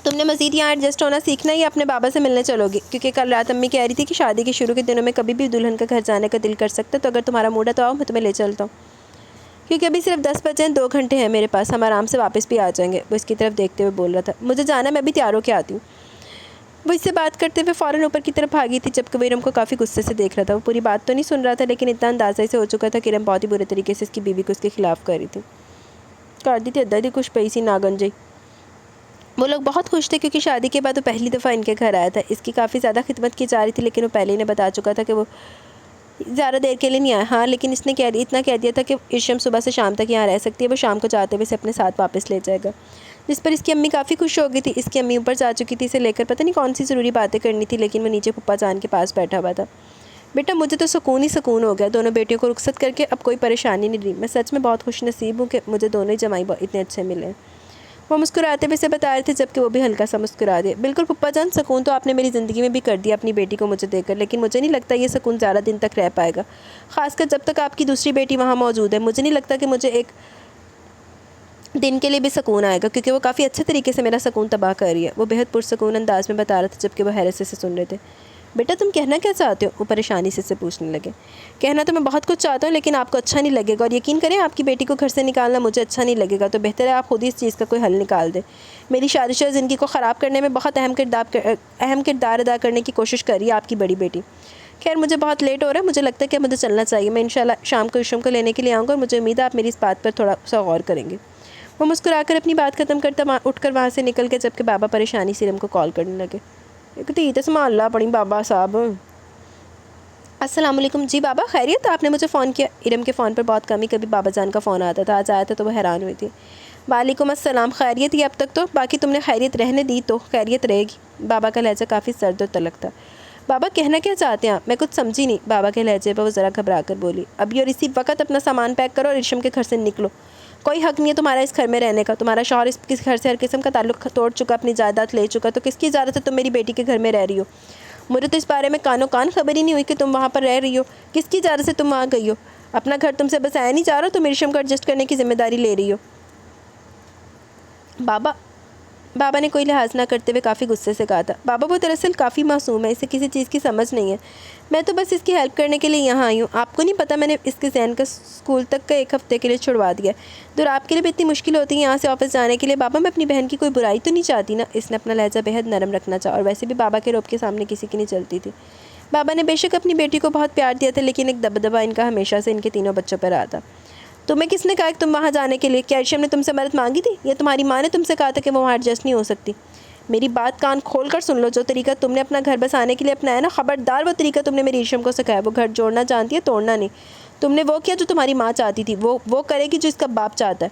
تم نے مزید یہاں ایڈجسٹ ہونا سیکھنا ہے یا اپنے بابا سے ملنے چلو گی، کیونکہ کل رات امی کہہ رہی تھی کہ شادی کے شروع کے دنوں میں کبھی بھی دلہن کا گھر جانے کا دل کر سکتا ہے، تو اگر تمہارا موڈ ہے تو آؤ، میں تمہیں لے چلتا ہوں، کیونکہ ابھی صرف 10 بجے ہیں، 2 گھنٹے ہیں میرے پاس، ہم آرام سے واپس بھی آ جائیں گے، وہ اس کی طرف دیکھتے ہوئے بول رہا تھا۔ مجھے جانا، میں بھی تیار ہو کے آتی ہوں، وہ اس سے بات کرتے ہوئے فوراً اوپر کی طرف بھاگی تھی، جبکہ وہ ارم کو کافی غصے سے دیکھ رہا تھا، وہ پوری بات تو نہیں سن رہا تھا، لیکن اتنا اندازہ سے ہو چکا تھا کہ ارم بہت ہی برے طریقے سے اس کی بیوی کو اس کے خلاف کر رہی تھی، کر دی تھی ادھر ہی کچھ پئی سی ناگنجی۔ وہ لوگ بہت خوش تھے کیونکہ شادی کے بعد وہ پہلی دفعہ ان کے گھر آیا تھا، اس کی کافی زیادہ خدمت کی جا رہی تھی، لیکن وہ پہلے ہی نے بتا چکا تھا کہ وہ زیادہ دیر کے لیے نہیں آیا، ہاں لیکن اس نے اتنا کہہ دیا تھا کہ ارشم صبح سے شام تک یہاں رہ سکتی ہے، وہ شام کو جاتے ہوئے اسے اپنے ساتھ واپس لے جائے گا، جس پر اس کی امی کافی خوش ہو گئی تھی، اس کی امی اوپر جا چکی تھی اسے لے کر، پتہ نہیں کون سی ضروری باتیں کرنی تھی، لیکن وہ نیچے پھپھا جان کے پاس بیٹھا ہوا تھا۔ بیٹا مجھے تو سکون ہی سکون ہو گیا، دونوں بیٹیوں کو رخصت کر کے اب کوئی پریشانی نہیں رہی، میں سچ میں بہت خوش نصیب ہوں کہ مجھے دونوں ہی جمائی اتنے اچھے ملے ہیں، وہ مسکراتے ہوئے اسے بتا رہے تھے، جبکہ وہ بھی ہلکا سا مسکرا دے۔ بالکل پھپھا جان، سکون تو آپ نے میری زندگی میں بھی کر دیا اپنی بیٹی کو مجھے دے کر، لیکن مجھے نہیں لگتا یہ سکون زیادہ دن تک رہ پائے گا، خاص کر جب تک آپ کی دوسری بیٹی وہاں موجود ہے، مجھے نہیں لگتا کہ مجھے ایک دن کے لیے بھی سکون آئے گا، کیونکہ وہ کافی اچھے طریقے سے میرا سکون تباہ کر رہی ہے، وہ بہت پرسکون انداز میں بتا رہا تھا، جبکہ وہ حیرت سے سن رہے تھے۔ بیٹا تم کہنا کیا چاہتے ہو؟ وہ پریشانی سے پوچھنے لگے۔ کہنا تو میں بہت کچھ چاہتا ہوں لیکن آپ کو اچھا نہیں لگے گا، اور یقین کریں آپ کی بیٹی کو گھر سے نکالنا مجھے اچھا نہیں لگے گا، تو بہتر ہے آپ خود ہی اس چیز کا کوئی حل نکال دیں۔ میری شادیشدہ زندگی کو خراب کرنے میں بہت اہم کردار ادا کرنے کی کوشش کر رہی ہے آپ کی بڑی بیٹی۔ خیر مجھے بہت لیٹ ہو رہا ہے، مجھے لگتا ہے کہ مجھے چلنا چاہیے۔ میں انشاءاللہ شام کو ارشم کو لینے کے لیے آؤں گا، اور مجھے امید ہے آپ میری اس بات پر تھوڑا سا غور کریں گے۔ وہ مسکرا کر اپنی بات ختم کرتا اٹھ کر وہاں سے نکل کے، جبکہ بابا پریشانی سے ارم کو کال کرنے لگے۔ ایک تو سنبھال اللہ پڑی بابا صاحب۔ السلام علیکم۔ جی بابا خیریت؟ آپ نے مجھے فون کیا؟ ارم کے فون پر بہت کم ہی کبھی بابا جان کا فون آتا تھا، آج آیا تھا تو وہ حیران ہوئی تھی۔ وعلیکم السلام، خیریت ہی اب تک تو، باقی تم نے خیریت رہنے دی تو خیریت رہے گی۔ بابا کا لہجہ کافی سرد اور تلخ تھا۔ بابا کہنا کیا چاہتے ہیں آپ؟ میں کچھ سمجھی نہیں۔ بابا کے لہجے پر وہ ذرا گھبرا کر بولی۔ ابھی اور اسی وقت اپنا سامان پیک کرو اور ارشم کے گھر سے نکلو۔ کوئی حق نہیں ہے تمہارا اس گھر میں رہنے کا، تمہارا شوہر اس گھر سے ہر قسم کا تعلق توڑ چکا، اپنی جائیداد لے چکا، تو کس کی اجازت ہے تم میری بیٹی کے گھر میں رہ رہی ہو؟ مجھے تو اس بارے میں کانوں کان خبر ہی نہیں ہوئی کہ تم وہاں پر رہ رہی ہو۔ کس کی اجازت سے تم وہاں گئی ہو؟ اپنا گھر تم سے بسایا نہیں جا رہا، تم ارشم کو ایڈجسٹ کرنے کی ذمہ داری لے رہی ہو۔ بابا نے کوئی لحاظ نہ کرتے ہوئے کافی غصے سے کہا تھا۔ بابا وہ دراصل کافی معصوم ہے، اسے کسی چیز کی سمجھ نہیں ہے، میں تو بس اس کی ہیلپ کرنے کے لیے یہاں آئی ہوں۔ آپ کو نہیں پتہ میں نے اس کے ذہن کا اسکول تک کا 1 ہفتے کے لیے چھڑوا دیا ہے، دور آپ کے لیے بھی اتنی مشکل ہوتی ہے یہاں سے آفس جانے کے لیے۔ بابا میں اپنی بہن کی کوئی برائی تو نہیں چاہتی نا؟ اس نے اپنا لہجہ بہت نرم رکھنا چاہا، اور ویسے بھی بابا کے روب کے سامنے کسی کی نہیں چلتی تھی۔ بابا نے بے شک اپنی بیٹی کو بہت پیار دیا تھا، لیکن ایک دبدبہ ان کا ہمیشہ سے ان کے تینوں بچوں پر رہا تھا۔ تمہیں کس نے کہا کہ تم وہاں جانے کے لیے؟ کیا ارشم نے تم سے مدد مانگی تھی، یا تمہاری ماں نے تم سے کہا تھا کہ وہ وہاں ایڈجسٹ نہیں ہو سکتی؟ میری بات کان کھول کر سن لو، جو طریقہ تم نے اپنا گھر بسانے کے لیے اپنایا نا، خبردار وہ طریقہ تم نے میری ارشم کو سکھایا۔ وہ گھر جوڑنا جانتی ہے، توڑنا نہیں۔ تم نے وہ کیا جو تمہاری ماں چاہتی تھی، وہ کرے گی جو اس کا باپ چاہتا ہے۔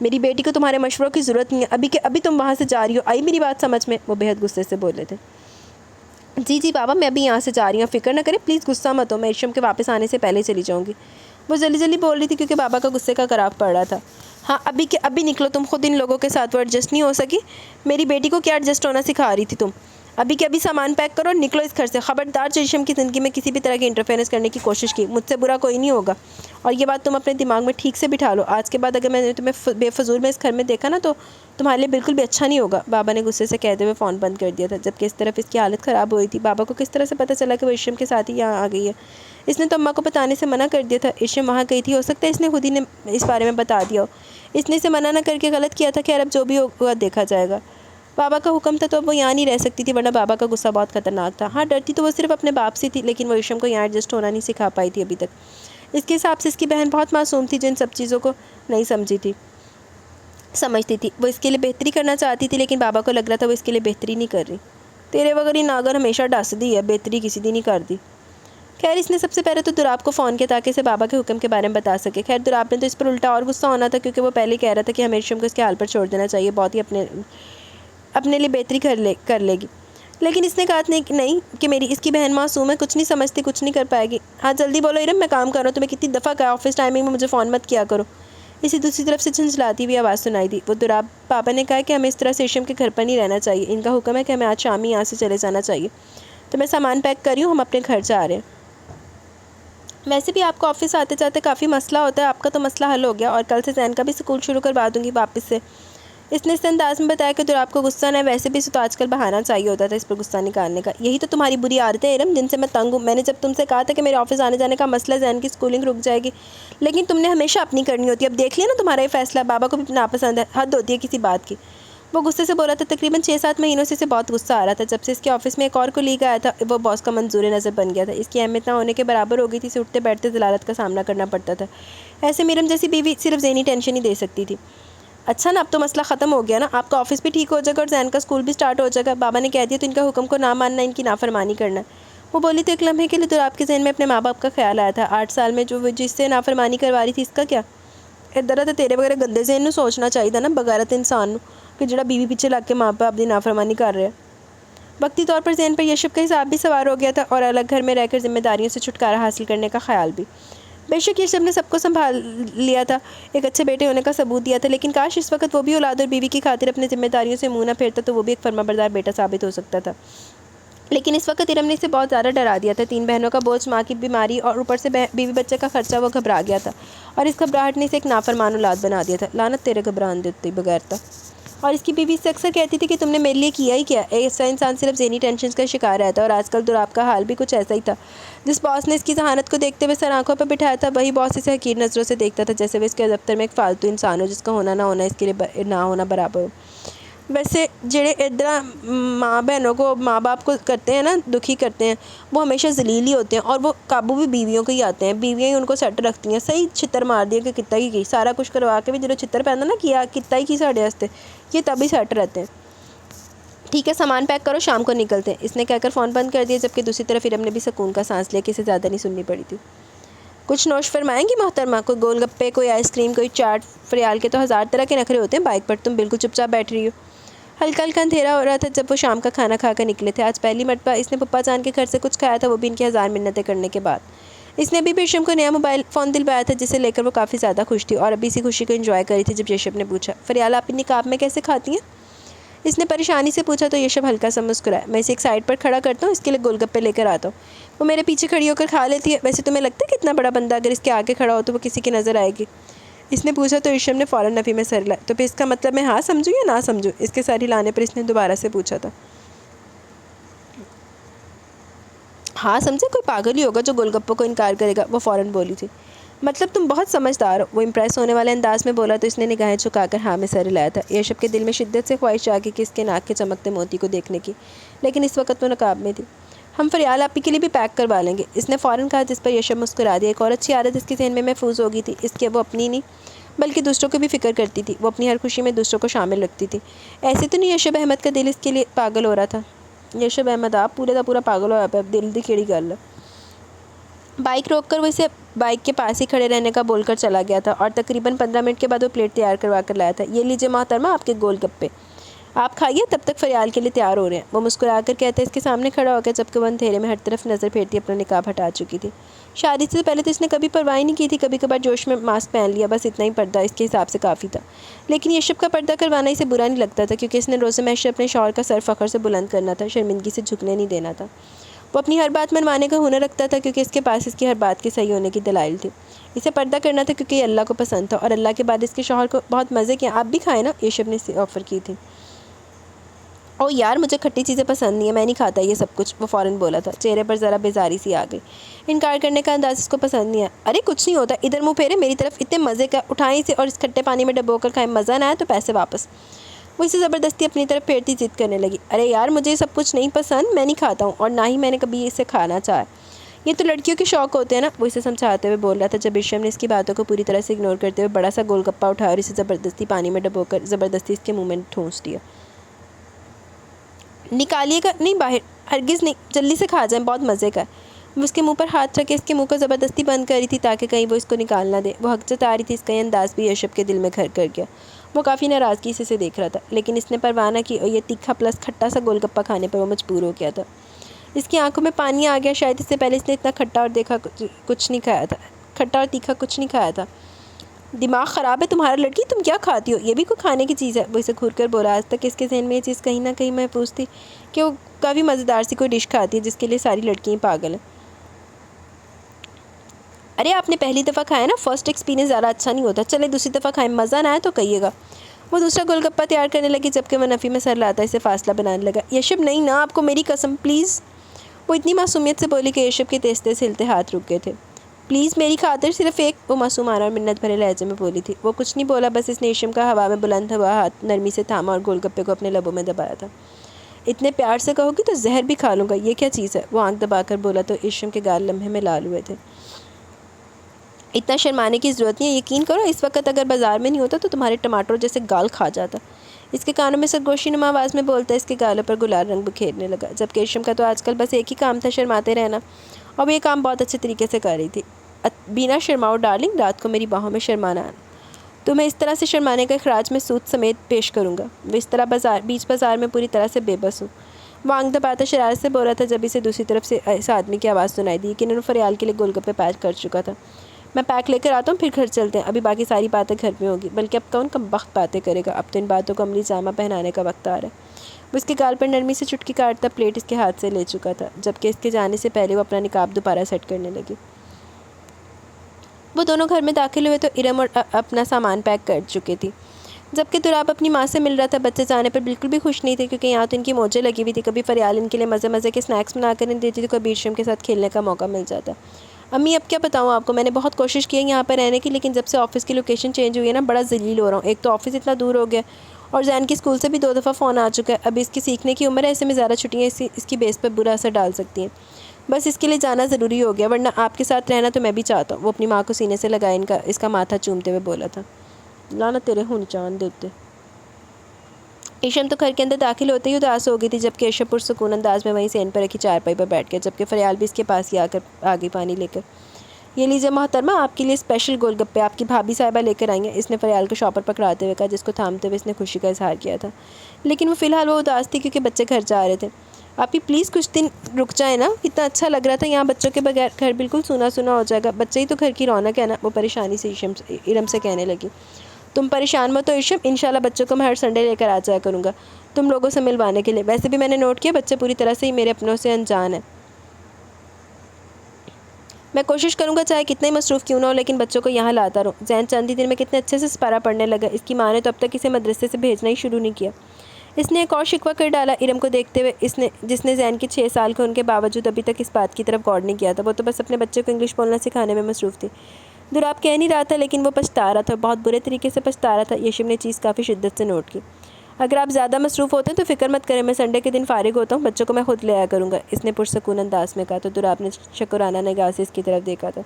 میری بیٹی کو تمہارے مشوروں کی ضرورت نہیں ہے، ابھی کہ ابھی تم وہاں سے جا رہی ہو، آئی میری بات سمجھ میں؟ وہ بہت غصے سے بولے تھے۔ جی بابا میں ابھی یہاں سے جا رہی ہوں، فکر نہ کریں، پلیز غصہ مت ہو، میں ارشم کے واپس آنے سے پہلے چلی جاؤں گی۔ وہ جلدی بول رہی تھی کیونکہ بابا کا غصے کا کراف پڑ رہا تھا۔ ہاں ابھی کہ ابھی نکلو، تم خود ان لوگوں کے ساتھ وہ ایڈجسٹ نہیں ہو سکی، میری بیٹی کو کیا ایڈجسٹ ہونا سکھا رہی تھی تم؟ ابھی کہ ابھی سامان پیک کرو اور نکلو اس گھر سے، خبردار جو ارشم کی زندگی میں کسی بھی طرح کی انٹرفیئرنس کرنے کی کوشش کی، مجھ سے برا کوئی نہیں ہوگا، اور یہ بات تم اپنے دماغ میں ٹھیک سے بٹھا لو۔ آج کے بعد اگر میں نے تمہیں بے فضول میں اس گھر میں دیکھا نا، تو تمہارے لیے بالکل بھی اچھا نہیں ہوگا۔ بابا نے غصے سے کہتے ہوئے فون بند کر دیا تھا، جبکہ اس طرف اس کی حالت خراب ہوئی تھی۔ بابا کو کس طرح سے پتہ چلا کہ وہ ارشم کے ساتھ ہی یہاں آ گئی ہے؟ اس نے تو اماں کو بتانے سے منع کر دیا تھا، ارشم وہاں گئی تھی، ہو سکتا ہے اس نے خود ہی نے اس بارے میں بتا دیا ہو، اس نے اسے منع نہ کر کے غلط کیا تھا۔ خیر اب جو بھی ہوگا دیکھا جائے گا۔ بابا کا حکم تھا تو اب وہ یہاں نہیں رہ سکتی تھی، ورنہ بابا کا غصہ بہت خطرناک تھا۔ ہاں ڈرتی تو وہ صرف اپنے باپ سے تھی، لیکن وہ ارشم کو یہاں ایڈجسٹ ہونا نہیں سکھا پائی تھی ابھی تک۔ اس کے حساب سے اس کی بہن بہت معصوم تھی، جو ان سب چیزوں کو نہیں سمجھتی تھی۔ وہ اس کے لیے بہتری کرنا چاہتی تھی، لیکن بابا کو لگ رہا تھا وہ اس کے لیے بہتری نہیں کر رہی۔ تیرے وغیرہ ہی ناگر ہمیشہ ڈس دی ہے، بہتری کسی دی نہیں کر دی۔ خیر اس نے سب سے پہلے تو دراب کو فون کیا تاکہ اسے بابا کے حکم کے بارے میں بتا سکے۔ خیر دراب نے تو اس پر الٹا اور غصہ ہونا تھا، کیونکہ وہ پہلے کہہ رہا تھا کہ ہمیں ارشم کو اس کے حال پر چھوڑ دینا چاہیے، بہت ہی اپنے لیے بہتری کر لے گی، لیکن اس نے کہا نہیں کہ میری اس کی بہن معصوم ہے، کچھ نہیں سمجھتی، کچھ نہیں کر پائے گی۔ ہاں جلدی بولو ارم، میں کام کر رہا ہوں، تمہیں کتنی دفعہ کہا آفس ٹائمنگ میں مجھے فون مت کیا کرو۔ اسی دوسری طرف سے جھنجھلاتی ہوئی آواز سنائی دی۔ وہ دراب پاپا نے کہا کہ ہمیں اس طرح سے ارشم کے گھر پر نہیں رہنا چاہیے، ان کا حکم ہے کہ ہمیں آج شام ہی یہاں سے چلے جانا چاہیے، تو میں سامان پیک کر رہی ہوں، ہم اپنے گھر جا رہے ہیں۔ ویسے بھی آپ کو آفس آتے جاتے کافی مسئلہ ہوتا ہے، آپ کا تو مسئلہ حل ہو گیا، اور کل سے زین کا بھی اسکول شروع کروا دوں گی واپس سے۔ اس نے اس انداز میں بتایا کہ دراب کو غصہ نہ ہے، ویسے بھی اسے تو آج کل بہانہ چاہیے ہوتا تھا اس پر غصہ نکالنے کا۔ یہی تو تمہاری بری عادت ہے ارم، جن سے میں تنگ ہوں۔ میں نے جب تم سے کہا تھا کہ میرے آفس آنے جانے کا مسئلہ زین کی اسکولنگ رک جائے گی، لیکن تم نے ہمیشہ اپنی کرنی ہوتی ہے۔ اب دیکھ لیا نا تمہارا یہ فیصلہ، بابا کو بھی ناپسند ہے، حد ہوتی ہے کسی بات کی۔ وہ غصے سے بولا تھا۔ تقریباً 6-7 مہینوں سے اسے بہت غصہ آ رہا تھا، جب سے اس کے آفس میں ایک اور کولیگ آیا تھا، وہ باس کا منظور نظر بن گیا تھا۔ اس کی اہمیت نہ ہونے کے برابر ہو گئی تھی، اسے اٹھتے بیٹھتے ضلالت کا سامنا کرنا پڑتا تھا۔ ایسے میرم جیسی بیوی صرف ذہنی ٹینشن ہی دے سکتی تھی۔ اچھا نا اب تو مسئلہ ختم ہو گیا نا، آپ کا آفس بھی ٹھیک ہو جائے گا اور زین کا اسکول بھی سٹارٹ ہو جائے گا۔ بابا نے کہہ دیا تو ان کا حکم کو نہ ماننا، ان کی نافرمانی کرنا۔ وہ بولی تو ایک لمحے کے لیے دراب کے ذہن میں اپنے ماں باپ کا خیال آیا تھا۔ 8 سال میں جو جس سے نافرمانی کروا رہی تھی، اس کا کیا ادھر تو تیرے وغیرہ گندے ذہن نو سوچنا چاہیے تھا نا، بغیرت انسان نو، کہ جڑا بیوی پیچھے لگ کے ماں باپ دی نافرمانی کر رہے ہیں۔ وقتی طور پر ذہن پر یشب کا حساب بھی سوار ہو گیا تھا، اور الگ گھر میں رہ کر ذمہ داریوں سے چھٹکارا حاصل کرنے کا خیال بھی۔ بے شک یشب نے سب کو سنبھال لیا تھا، ایک اچھے بیٹے ہونے کا ثبوت دیا تھا، لیکن کاش اس وقت وہ بھی اولاد اور بیوی کی خاطر اپنے ذمہ داریوں سے منہ نہ پھیرتا، تو وہ بھی ایک فرمانبردار بیٹا ثابت ہو سکتا تھا۔ لیکن اس وقت ارم نے اسے بہت زیادہ ڈرا دیا تھا۔ 3 بہنوں کا بوجھ، ماں کی بیماری، اور اوپر سے بیوی بچے کا خرچہ، وہ گھبرا گیا تھا، اور اس گھبراہٹ نے اسے ایک نافرمان اولاد بنا دیا تھا۔ لعنت تیرے گھبران دیتی بغیر تھا۔ اور اس کی بیوی سے اکثر کہتی تھی کہ تم نے میرے لیے کیا ہی کیا. ایسا انسان صرف ذہنی ٹینشنز کا شکار رہتا ہے، اور آج کل تو آپ کا حال بھی کچھ ایسا ہی تھا. جس باس نے اس کی ذہانت کو دیکھتے ہوئے سر آنکھوں پر بٹھایا تھا، وہی باس اسے حقیر نظروں سے دیکھتا تھا، جیسے وہ اس کے دفتر میں ایک فالتو انسان ہو جس کا ہونا نہ ہونا اس کے لیے نہ ہونا برابر ہو. ویسے جڑے ادھر ماں بہنوں کو، ماں باپ کو کرتے ہیں نا، دکھی کرتے ہیں، وہ ہمیشہ ذلیل ہی ہوتے ہیں، اور وہ قابو بھی بیویوں کو ہی آتے ہیں. بیویاں ہی ان کو سیٹ رکھتی ہیں. صحیح چھتر مار دیا کہ کتا ہی کی سارا کچھ کروا کے بھی جب چھتر پہنا نا کیا کتا ہی کی ساڑھے ہستے یہ تبھی سیٹ رہتے ہیں. ٹھیک ہے، سامان پیک کرو، شام کو نکلتے ہیں، اس نے کہہ کر فون بند کر دیا، جبکہ دوسری طرف ارم نے بھی سکون کا سانس لیا کہ اسے زیادہ نہیں سننی پڑی تھی. کچھ نوش فرمائیں گی محترمہ؟ کوئی گول گپے، کوئی آئس کریم، کوئی چاٹ. فریال کے تو 1000 طرح کے نخرے ہوتے ہیں، بائک پر تم بالکل چپ چاپ بیٹھ رہی ہو. ہلکا ہلکا اندھیرا ہو رہا تھا جب وہ شام کا کھانا کھا کر نکلے تھے. آج پہلی مرتبہ اس نے پپا جان کے گھر سے کچھ کھایا تھا، وہ بھی ان کی 1000 منتیں کرنے کے بعد. اس نے ابھی بھی یشم کو نیا موبائل فون دلوایا تھا، جسے لے کر وہ کافی زیادہ خوش تھی، اور ابھی اسی خوشی کو انجوائے کر رہی تھی جب یشم نے پوچھا، فریال آپ اتنی نقاب میں کیسے کھاتی ہیں؟ اس نے پریشانی سے پوچھا تو یشم ہلکا سا مسکرایا. میں اسے ایک سائڈ پر کھڑا کرتا ہوں، اس کے لیے گول گپے لے کر آتا ہوں، وہ میرے پیچھے کھڑی ہو کر کھا لیتی ہے. ویسے تمہیں لگتا ہے کتنا بڑا بندہ اگر اس کے آگے کھڑا ہو تو وہ کسی کی نظر آئے گی؟ اس نے پوچھا تو یشم نے فوراً نفی میں سر ہلایا. تو پھر اس کا مطلب میں ہاں سمجھوں یا نہ سمجھوں؟ اس کے سر ہلانے پر اس نے دوبارہ سے پوچھا تھا. ہاں سمجھے، کوئی پاگل ہی ہوگا جو گول گپوں کو انکار کرے گا، وہ فوراً بولی تھی. مطلب تم بہت سمجھدار ہو، وہ امپریس ہونے والے انداز میں بولا تو اس نے نگاہیں جھکا کر ہاں میں سر ہلایا تھا. یشب کے دل میں شدت سے خواہش آ گئی کہ اس کے ناک کے چمکتے موتی کو دیکھنے کی، لیکن اس وقت وہ نقاب میں تھی. ہم فریال آپی کے لیے بھی پیک کروا لیں گے، اس نے فوراً کہا، جس پر یشب مسکرا دیا. ایک اور اچھی عادت اس کے ذہن میں محفوظ ہو گئی تھی، اس کے وہ اپنی نہیں بلکہ دوسروں کو بھی فکر کرتی تھی. وہ اپنی ہر خوشی میں دوسروں کو شامل رکھتی تھی. ایسے تو نہیں یشب احمد کا دل اس کے لیے پاگل ہو رہا تھا؟ یشب احمد آپ پورے کا پورا پاگل ہوا پہ، اب دل دی کیڑی گل ہے. بائک روک کر وہ اسے بائک کے پاس ہی کھڑے رہنے کا بول کر چلا گیا تھا، اور تقریباً 15 منٹ کے بعد وہ پلیٹ تیار کروا کر لایا تھا. یہ لیجیے محترمہ آپ کے گول گپے، آپ کھائیے، تب تک فریال کے لیے تیار ہو رہے ہیں. وہ مسکرا کر کہتے اس کے سامنے کھڑا ہو گیا، جبکہ وہ اندھیرے میں ہر طرف نظر پھیرتی اپنا نقاب ہٹا چکی تھی. شادی سے پہلے تو اس نے کبھی پرواہ نہیں کی تھی، کبھی کبھار جوش میں ماسک پہن لیا، بس اتنا ہی پردہ اس کے حساب سے کافی تھا. لیکن یشب کا پردہ کروانا اسے برا نہیں لگتا تھا، کیونکہ اس نے روز محشر اپنے شوہر کا سر فخر سے بلند کرنا تھا، شرمندگی سے جھکنے نہیں دینا تھا. وہ اپنی ہر بات منوانے کا ہنر رکھتا تھا، کیونکہ اس کے پاس اس کی ہر بات کے صحیح ہونے کی دلائل تھی. اسے پردہ کرنا تھا کیونکہ یہ اللہ کو پسند تھا، اور اللہ کے بعد اس کے شوہر کو بہت مزے کیا. آپ بھی کھائیں نا، یشب نے اسے آفر کی تھی. او یار مجھے کھٹی چیزیں پسند نہیں ہیں، میں نہیں کھاتا یہ سب کچھ، وہ فوراً بولا تھا. چہرے پر ذرا بیزاری سی آ گئی. انکار کرنے کا انداز اس کو پسند نہیں ہے. ارے کچھ نہیں ہوتا، ادھر منہ پھیرے میری طرف، اتنے مزے کا اٹھائیں اسے اور اس کھٹے پانی میں ڈبو کر کھائیں، مزہ نہ آئے تو پیسے واپس. وہ اسے زبردستی اپنی طرف پھیرتی ضد کرنے لگی. ارے یار مجھے یہ سب کچھ نہیں پسند، میں نہیں کھاتا ہوں، اور نہ ہی میں نے کبھی اسے کھانا چاہا. یہ تو لڑکیوں کے شوق ہوتے ہیں نا، وہ اسے سمجھاتے ہوئے بول رہا تھا، جب یشم نے اس کی باتوں کو پوری طرح سے اگنور کرتے ہوئے بڑا سا گول گپا اٹھایا اور اسے زبردستی پانی میں ڈبو کر زبردستی اس کے منہ میں ٹھونس دیا. نکالیے گا نہیں باہر، ہرگز نہیں، جلدی سے کھا جائیں، بہت مزے کا ہے. وہ اس کے منہ پر ہاتھ رکھ کے اس کے منہ کو زبردستی بند کر رہی تھی تاکہ کہیں وہ اس کو نکال نہ دے. وہ حق جتا رہی تھی، اس کا یہ انداز بھی یشب کے دل میں گھر کر گیا. وہ کافی ناراضگی سے اسے دیکھ رہا تھا، لیکن اس نے پرواہ نہ کی، اور یہ تیکھا پلس کھٹا سا گول گپا کھانے پر وہ مجبور ہو گیا تھا. اس کی آنکھوں میں پانی آ گیا، شاید اس سے پہلے اس نے اتنا کھٹا اور کچھ نہیں کھایا تھا، کھٹا اور تیکھا کچھ نہیں کھایا تھا. دماغ خراب ہے تمہارا لڑکی، تم کیا کھاتی ہو؟ یہ بھی کوئی کھانے کی چیز ہے؟ وہ اسے گھور کر بولا. آج تک اس کے ذہن میں یہ چیز کہیں نہ کہیں محفوظ تھی کہ وہ کافی مزیدار سی کوئی ڈش کھاتی ہے جس کے لیے ساری لڑکیاں پاگل ہیں. ارے آپ نے پہلی دفعہ کھایا نا، فرسٹ ایکسپیرینس زیادہ اچھا نہیں ہوتا، چلے دوسری دفعہ کھائیں، مزہ نہ آئے تو کہیے گا. وہ دوسرا گول گپا تیار کرنے لگی، جبکہ وہ نفی میں سر لاتا اسے فاصلہ بنانے لگا. یشب نہیں نا، آپ کو میری قسم پلیز. وہ اتنی معصومیت سے بولی کہ یشب کے تیز تیز ہلتے ہاتھ رک گئے تھے. پلیز میری خاطر صرف ایک، وہ معصومانہ اور منت بھرے لہجے میں بولی تھی. وہ کچھ نہیں بولا، بس اس نے یشم کا ہوا میں بلند ہوا ہاتھ نرمی سے تھاما اور گول گپے کو اپنے لبوں میں دبایا تھا. اتنے پیار سے کہو گی تو زہر بھی کھا لوں گا، یہ کیا چیز ہے؟ وہ آنکھ دبا کر بولا تو یشم کے گال لمحے میں لال ہوئے تھے. اتنا شرمانے کی ضرورت نہیں ہے، یقین کرو اس وقت اگر بازار میں نہیں ہوتا تو تمہارے ٹماٹر جیسے گال کھا جاتا. اس کے کانوں میں سرگوشی نما آواز میں بولتا اس کے گالوں پر گلال رنگ بکھیرنے لگا، جبکہ یشم کا تو آج کل بس ایک ہی کام تھا، شرماتے رہنا، اور وہ یہ کام بہت اچھے طریقے سے کر رہی تھی. بینا شرماؤ ڈارلنگ، رات کو میری باہوں میں شرمانا، تمہیں اس طرح سے شرمانے کا اخراج میں سود سمیت پیش کروں گا. وہ اس طرح بیچ بازار میں پوری طرح سے بے بس ہوں. وہ آنکھ دباتا شرارت سے بول رہا تھا جب اسے دوسری طرف سے اس آدمی کی آواز سنائی دی کہ انہوں نے فریال کے لیے گول گپے پیک کر چکا تھا. میں پیک لے کر آتا ہوں، پھر گھر چلتے ہیں، ابھی باقی ساری باتیں گھر میں ہوگی. بلکہ اب کون کم وقت باتیں کرے گا، اب تو ان باتوں کو عملی جامہ پہنانے کا وقت آ رہا ہے. وہ اس کے گال پر نرمی سے چٹکی کاٹتا پلیٹ اس کے ہاتھ سے لے چکا تھا، جبکہ اس کے جانے سے پہلے وہ اپنا نقاب دوبارہ سیٹ کرنے لگی. وہ دونوں گھر میں داخل ہوئے تو ارم اور اپنا سامان پیک کر چکی تھی. جبکہ تراب اپنی ماں سے مل رہا تھا۔ بچے جانے پر بالکل بھی خوش نہیں تھے کیونکہ یہاں تو ان کی موجیں لگی ہوئی تھی۔ کبھی فریال ان کے لیے مزے مزے کے سنیکس بنا کر انہیں دیتی تھی، کبھی ارشم کے ساتھ کھیلنے کا موقع مل جاتا۔ امی اب کیا بتاؤں آپ کو، میں نے بہت کوشش کی ہے یہاں پر رہنے کی، لیکن جب سے آفس کی لوکیشن چینج ہوئی ہے نا، بڑا ذلیل ہو رہا ہوں۔ ایک تو آفس اتنا دور ہو گیا اور زین کی اسکول سے بھی 2 دفعہ فون آ چکا ہے۔ اب اس کی سیکھنے کی عمر ہے، ایسے میں زیادہ چھٹیاں اس کی بیس پر برا اثر ڈال سکتی ہیں۔ بس اس کے لیے جانا ضروری ہو گیا، ورنہ آپ کے ساتھ رہنا تو میں بھی چاہتا ہوں۔ وہ اپنی ماں کو سینے سے لگائے اس کا ماتھا چومتے ہوئے بولا تھا۔ لانا تیرے ہون چاند دیتے۔ ارشم تو گھر کے اندر داخل ہوتے ہی اداس ہو گئی تھی، جبکہ ارشم پرسکون انداز میں وہیں سین پر رکھی چارپائی پر بیٹھ گیا، جبکہ فریال بھی اس کے پاس ہی آ گئی پانی لے کر۔ یہ لیجیے محترمہ، آپ کے لیے اسپیشل گول گپے آپ کی بھابھی صاحبہ لے کر آئی ہیں، اس نے فریال کو شاپر پکڑاتے ہوئے کہا، جس کو تھامتے ہوئے اس نے خوشی کا اظہار کیا تھا۔ لیکن وہ فی الحال وہ اداس تھی کیونکہ بچے گھر جا رہے تھے۔ آپ ہی پلیز کچھ دن رک جائیں نا، کتنا اچھا لگ رہا تھا یہاں بچوں کے بغیر، گھر بالکل سونا سونا ہو جائے گا، بچے ہی تو گھر کی رونق ہے نا۔ وہ پریشانی سے ارم سے کہنے لگی۔ تم پریشان مت ہو ارشم، انشاءاللہ بچوں کو میں ہر سنڈے لے کر آ جایا کروں گا تم لوگوں سے ملوانے کے لیے۔ ویسے بھی میں نے نوٹ کیا بچے پوری طرح سے ہی میرے اپنوں سے انجان ہیں۔ میں کوشش کروں گا چاہے کتنا ہی مصروف کیوں نہ ہو، لیکن بچوں کو یہاں لاتا رہوں۔ زین چند ہی دن میں کتنے اچھے سے سپارہ پڑھنے لگا، اس کی ماں نے تو اب تک اسے مدرسے سے بھیجنا ہی شروع نہیں کیا۔ اس نے ایک اور شکوہ کر ڈالا ارم کو دیکھتے ہوئے، جس نے زین کے 6 سال کے ہونے کے باوجود ابھی تک اس بات کی طرف غور نہیں کیا تھا۔ وہ تو بس اپنے بچے کو انگلش بولنا سکھانے میں مصروف تھی۔ دراب کہہ نہیں رہا تھا لیکن وہ پچھتا رہا تھا، بہت برے طریقے سے پچھتا رہا تھا۔ ارشم نے چیز کافی شدت سے نوٹ کی۔ اگر آپ زیادہ مصروف ہوتے ہیں تو فکر مت کریں، میں سنڈے کے دن فارغ ہوتا ہوں، بچوں کو میں خود لے آیا کروں گا، اس نے پرسکون انداز میں کہا۔ تو دراب نے شکرانہ نگاہ سے اس کی طرف دیکھا تھا،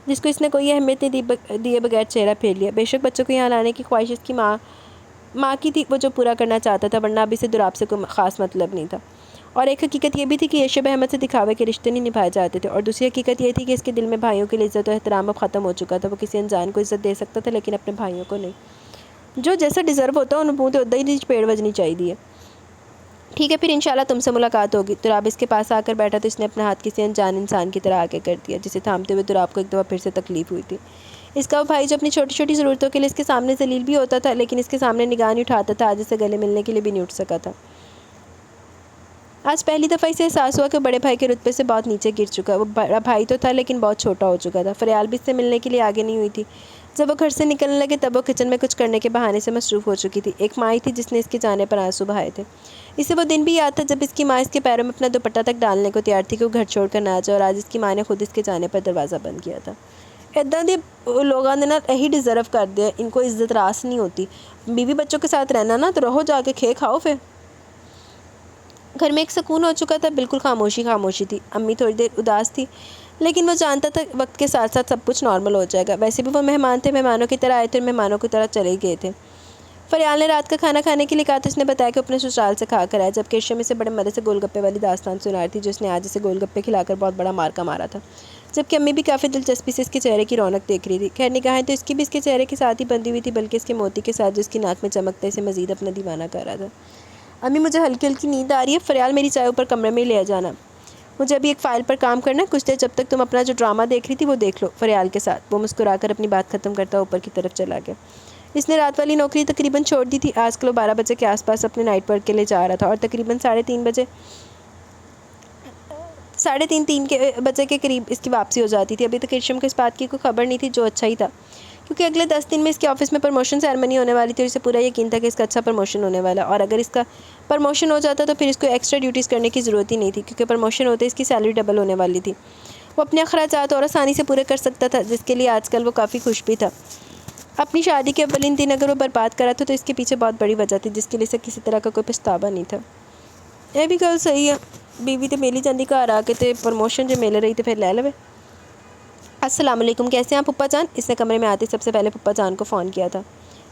جس کو اس نے کوئی اہمیت نہیں دیے بغیر چہرہ پھیر لیا۔ بے شک بچوں کو یہاں لانے کی خواہش اس کی ماں کی تھی، وہ جو پورا کرنا چاہتا تھا، ورنہ اب اسے دراب سے کوئی خاص مطلب نہیں تھا۔ اور ایک حقیقت یہ بھی تھی کہ ارشد احمد سے دکھاوے کے رشتے نہیں نبھائے جاتے تھے، اور دوسری حقیقت یہ تھی کہ اس کے دل میں بھائیوں کے لیے عزت و احترام اب ختم ہو چکا تھا۔ وہ کسی انجان کو عزت دے سکتا تھا لیکن اپنے بھائیوں کو نہیں۔ جو جیسا ڈیزرو ہوتا ہے انہوں منہ تو ادھر ہی پیڑ بجنی چاہیے۔ ٹھیک ہے پھر انشاءاللہ تم سے ملاقات ہوگی۔ دراب اس کے پاس آ کر بیٹھا تو اس نے اپنا ہاتھ کسی انجان انسان کی طرح آگے کر دیا، جسے تھامتے ہوئے دراب کو ایک دفعہ پھر سے تکلیف ہوئی تھی۔ اس کا وہ بھائی جو اپنی چھوٹی چھوٹی ضرورتوں کے لیے اس کے سامنے ذلیل بھی ہوتا تھا، لیکن اس کے سامنے نگاہ نہیں اٹھاتا تھا، آج اسے گلے ملنے کے لیے بھی نہیں اٹھ سکا تھا۔ آج پہلی دفعہ اسے احساس ہوا کہ بڑے بھائی کے رتبے سے بہت نیچے گر چکا ہے۔ وہ بڑا بھائی تو تھا لیکن بہت چھوٹا ہو چکا تھا۔ فریال بھی اس سے ملنے کے لیے آگے نہیں ہوئی تھی۔ جب وہ گھر سے نکلنے لگے تب وہ کچن میں کچھ کرنے کے بہانے سے مصروف ہو چکی تھی۔ ایک ماں ہی تھی جس نے اس کے جانے پر آنسو بہائے تھے۔ اسے وہ دن بھی یاد تھا جب اس کی ماں اس کے پیروں میں اپنا دوپٹہ تک ڈالنے کو تیار تھی کہ وہ گھر چھوڑ کر نہ جائے، اور آج اس کی ماں نے خود اس کے جانے پر دروازہ بند کیا تھا۔ ادھر دے لوگوں نے نا یہی ڈیزرو کر دیا، ان کو عزت راس نہیں ہوتی۔ بیوی بچوں کے ساتھ رہنا نا تو رہو، جا کے کھاؤ پھر۔ گھر میں ایک سکون ہو چکا تھا، بالکل خاموشی تھی۔ امی تھوڑی دیر اداس تھی لیکن وہ جانتا تھا وقت کے ساتھ ساتھ سب کچھ نارمل ہو جائے گا۔ ویسے بھی وہ مہمان تھے، مہمانوں کی طرح آئے تھے اور مہمانوں کی طرح چلے گئے تھے۔ فریال نے رات کا کھانا کھانے کے لیے کہا تو اس نے بتایا کہ اپنے سسرال سے کھا کر آیا، جبکہ ارشم اسے بڑے مزے سے گول گپے والی داستان سنا رہی تھی جو اس نے آج اسے گول گپے کھلا کر بہت بڑا مارکا مارا تھا، جبکہ امی بھی کافی دلچسپی سے اس کے چہرے کی رونق دیکھ رہی تھی۔ خیر نگاہیں تو اس کی بھی اس کے چہرے کے ساتھ ہی بندھی ہوئی تھی، بلکہ اس کے موتی کے ساتھ جو اس کی ناک میں چمکتا اسے مزید اپنا دیوانہ کر رہا تھا۔ امی مجھے ہلکی ہلکی نیند آ رہی ہے، فریال میری چائے اوپر کمرے میں ہی لے جانا، مجھے ابھی ایک فائل پر کام کرنا ہے، کچھ دیر جب تک تم اپنا جو ڈرامہ دیکھ رہی تھی وہ دیکھ لو فریال کے ساتھ۔ وہ مسکرا کر اپنی بات ختم کرتا اوپر کی طرف چلا گیا۔ اس نے رات والی نوکری تقریباً چھوڑ دی تھی۔ آج کل وہ 12 بجے کے آس پاس اپنے نائٹ ورک کے لیے جا رہا تھا اور تقریباً 3:30 بجے کے قریب اس کی واپسی ہو جاتی تھی۔ ابھی تک ارشم کو اس بات کی کوئی خبر نہیں تھی، جو اچھا ہی تھا، کیونکہ اگلے 10 دن میں اس کے آفس میں پروموشن سیرمنی ہونے والی تھی اور اسے پورا یقین تھا کہ اس کا اچھا پروموشن ہونے والا، اور اگر اس کا پروموشن ہو جاتا تو پھر اس کو ایکسٹرا ڈیوٹیز کرنے کی ضرورت ہی نہیں تھی، کیونکہ پروموشن ہوتے اس کی سیلری ڈبل ہونے والی تھی۔ وہ اپنے اخراجات اور آسانی سے پورے کر سکتا تھا، جس کے لیے آج کل وہ کافی خوش بھی تھا۔ اپنی شادی کے اولین دن اگر وہ برباد کرا تھا تو اس کے پیچھے بہت بڑی وجہ تھی، جس کے لیے اسے کسی طرح کا کوئی پچھتاوا نہیں تھا۔ یہ بھی گل صحیح ہے، بیوی تے میلی جاندی گھر آ کے تے پروموشن جو مل رہی تے پھر لے لوے۔ السلام علیکم، کیسے ہیں پھپھا جان؟ اس نے کمرے میں آتے سب سے پہلے پھپھا جان کو فون کیا تھا۔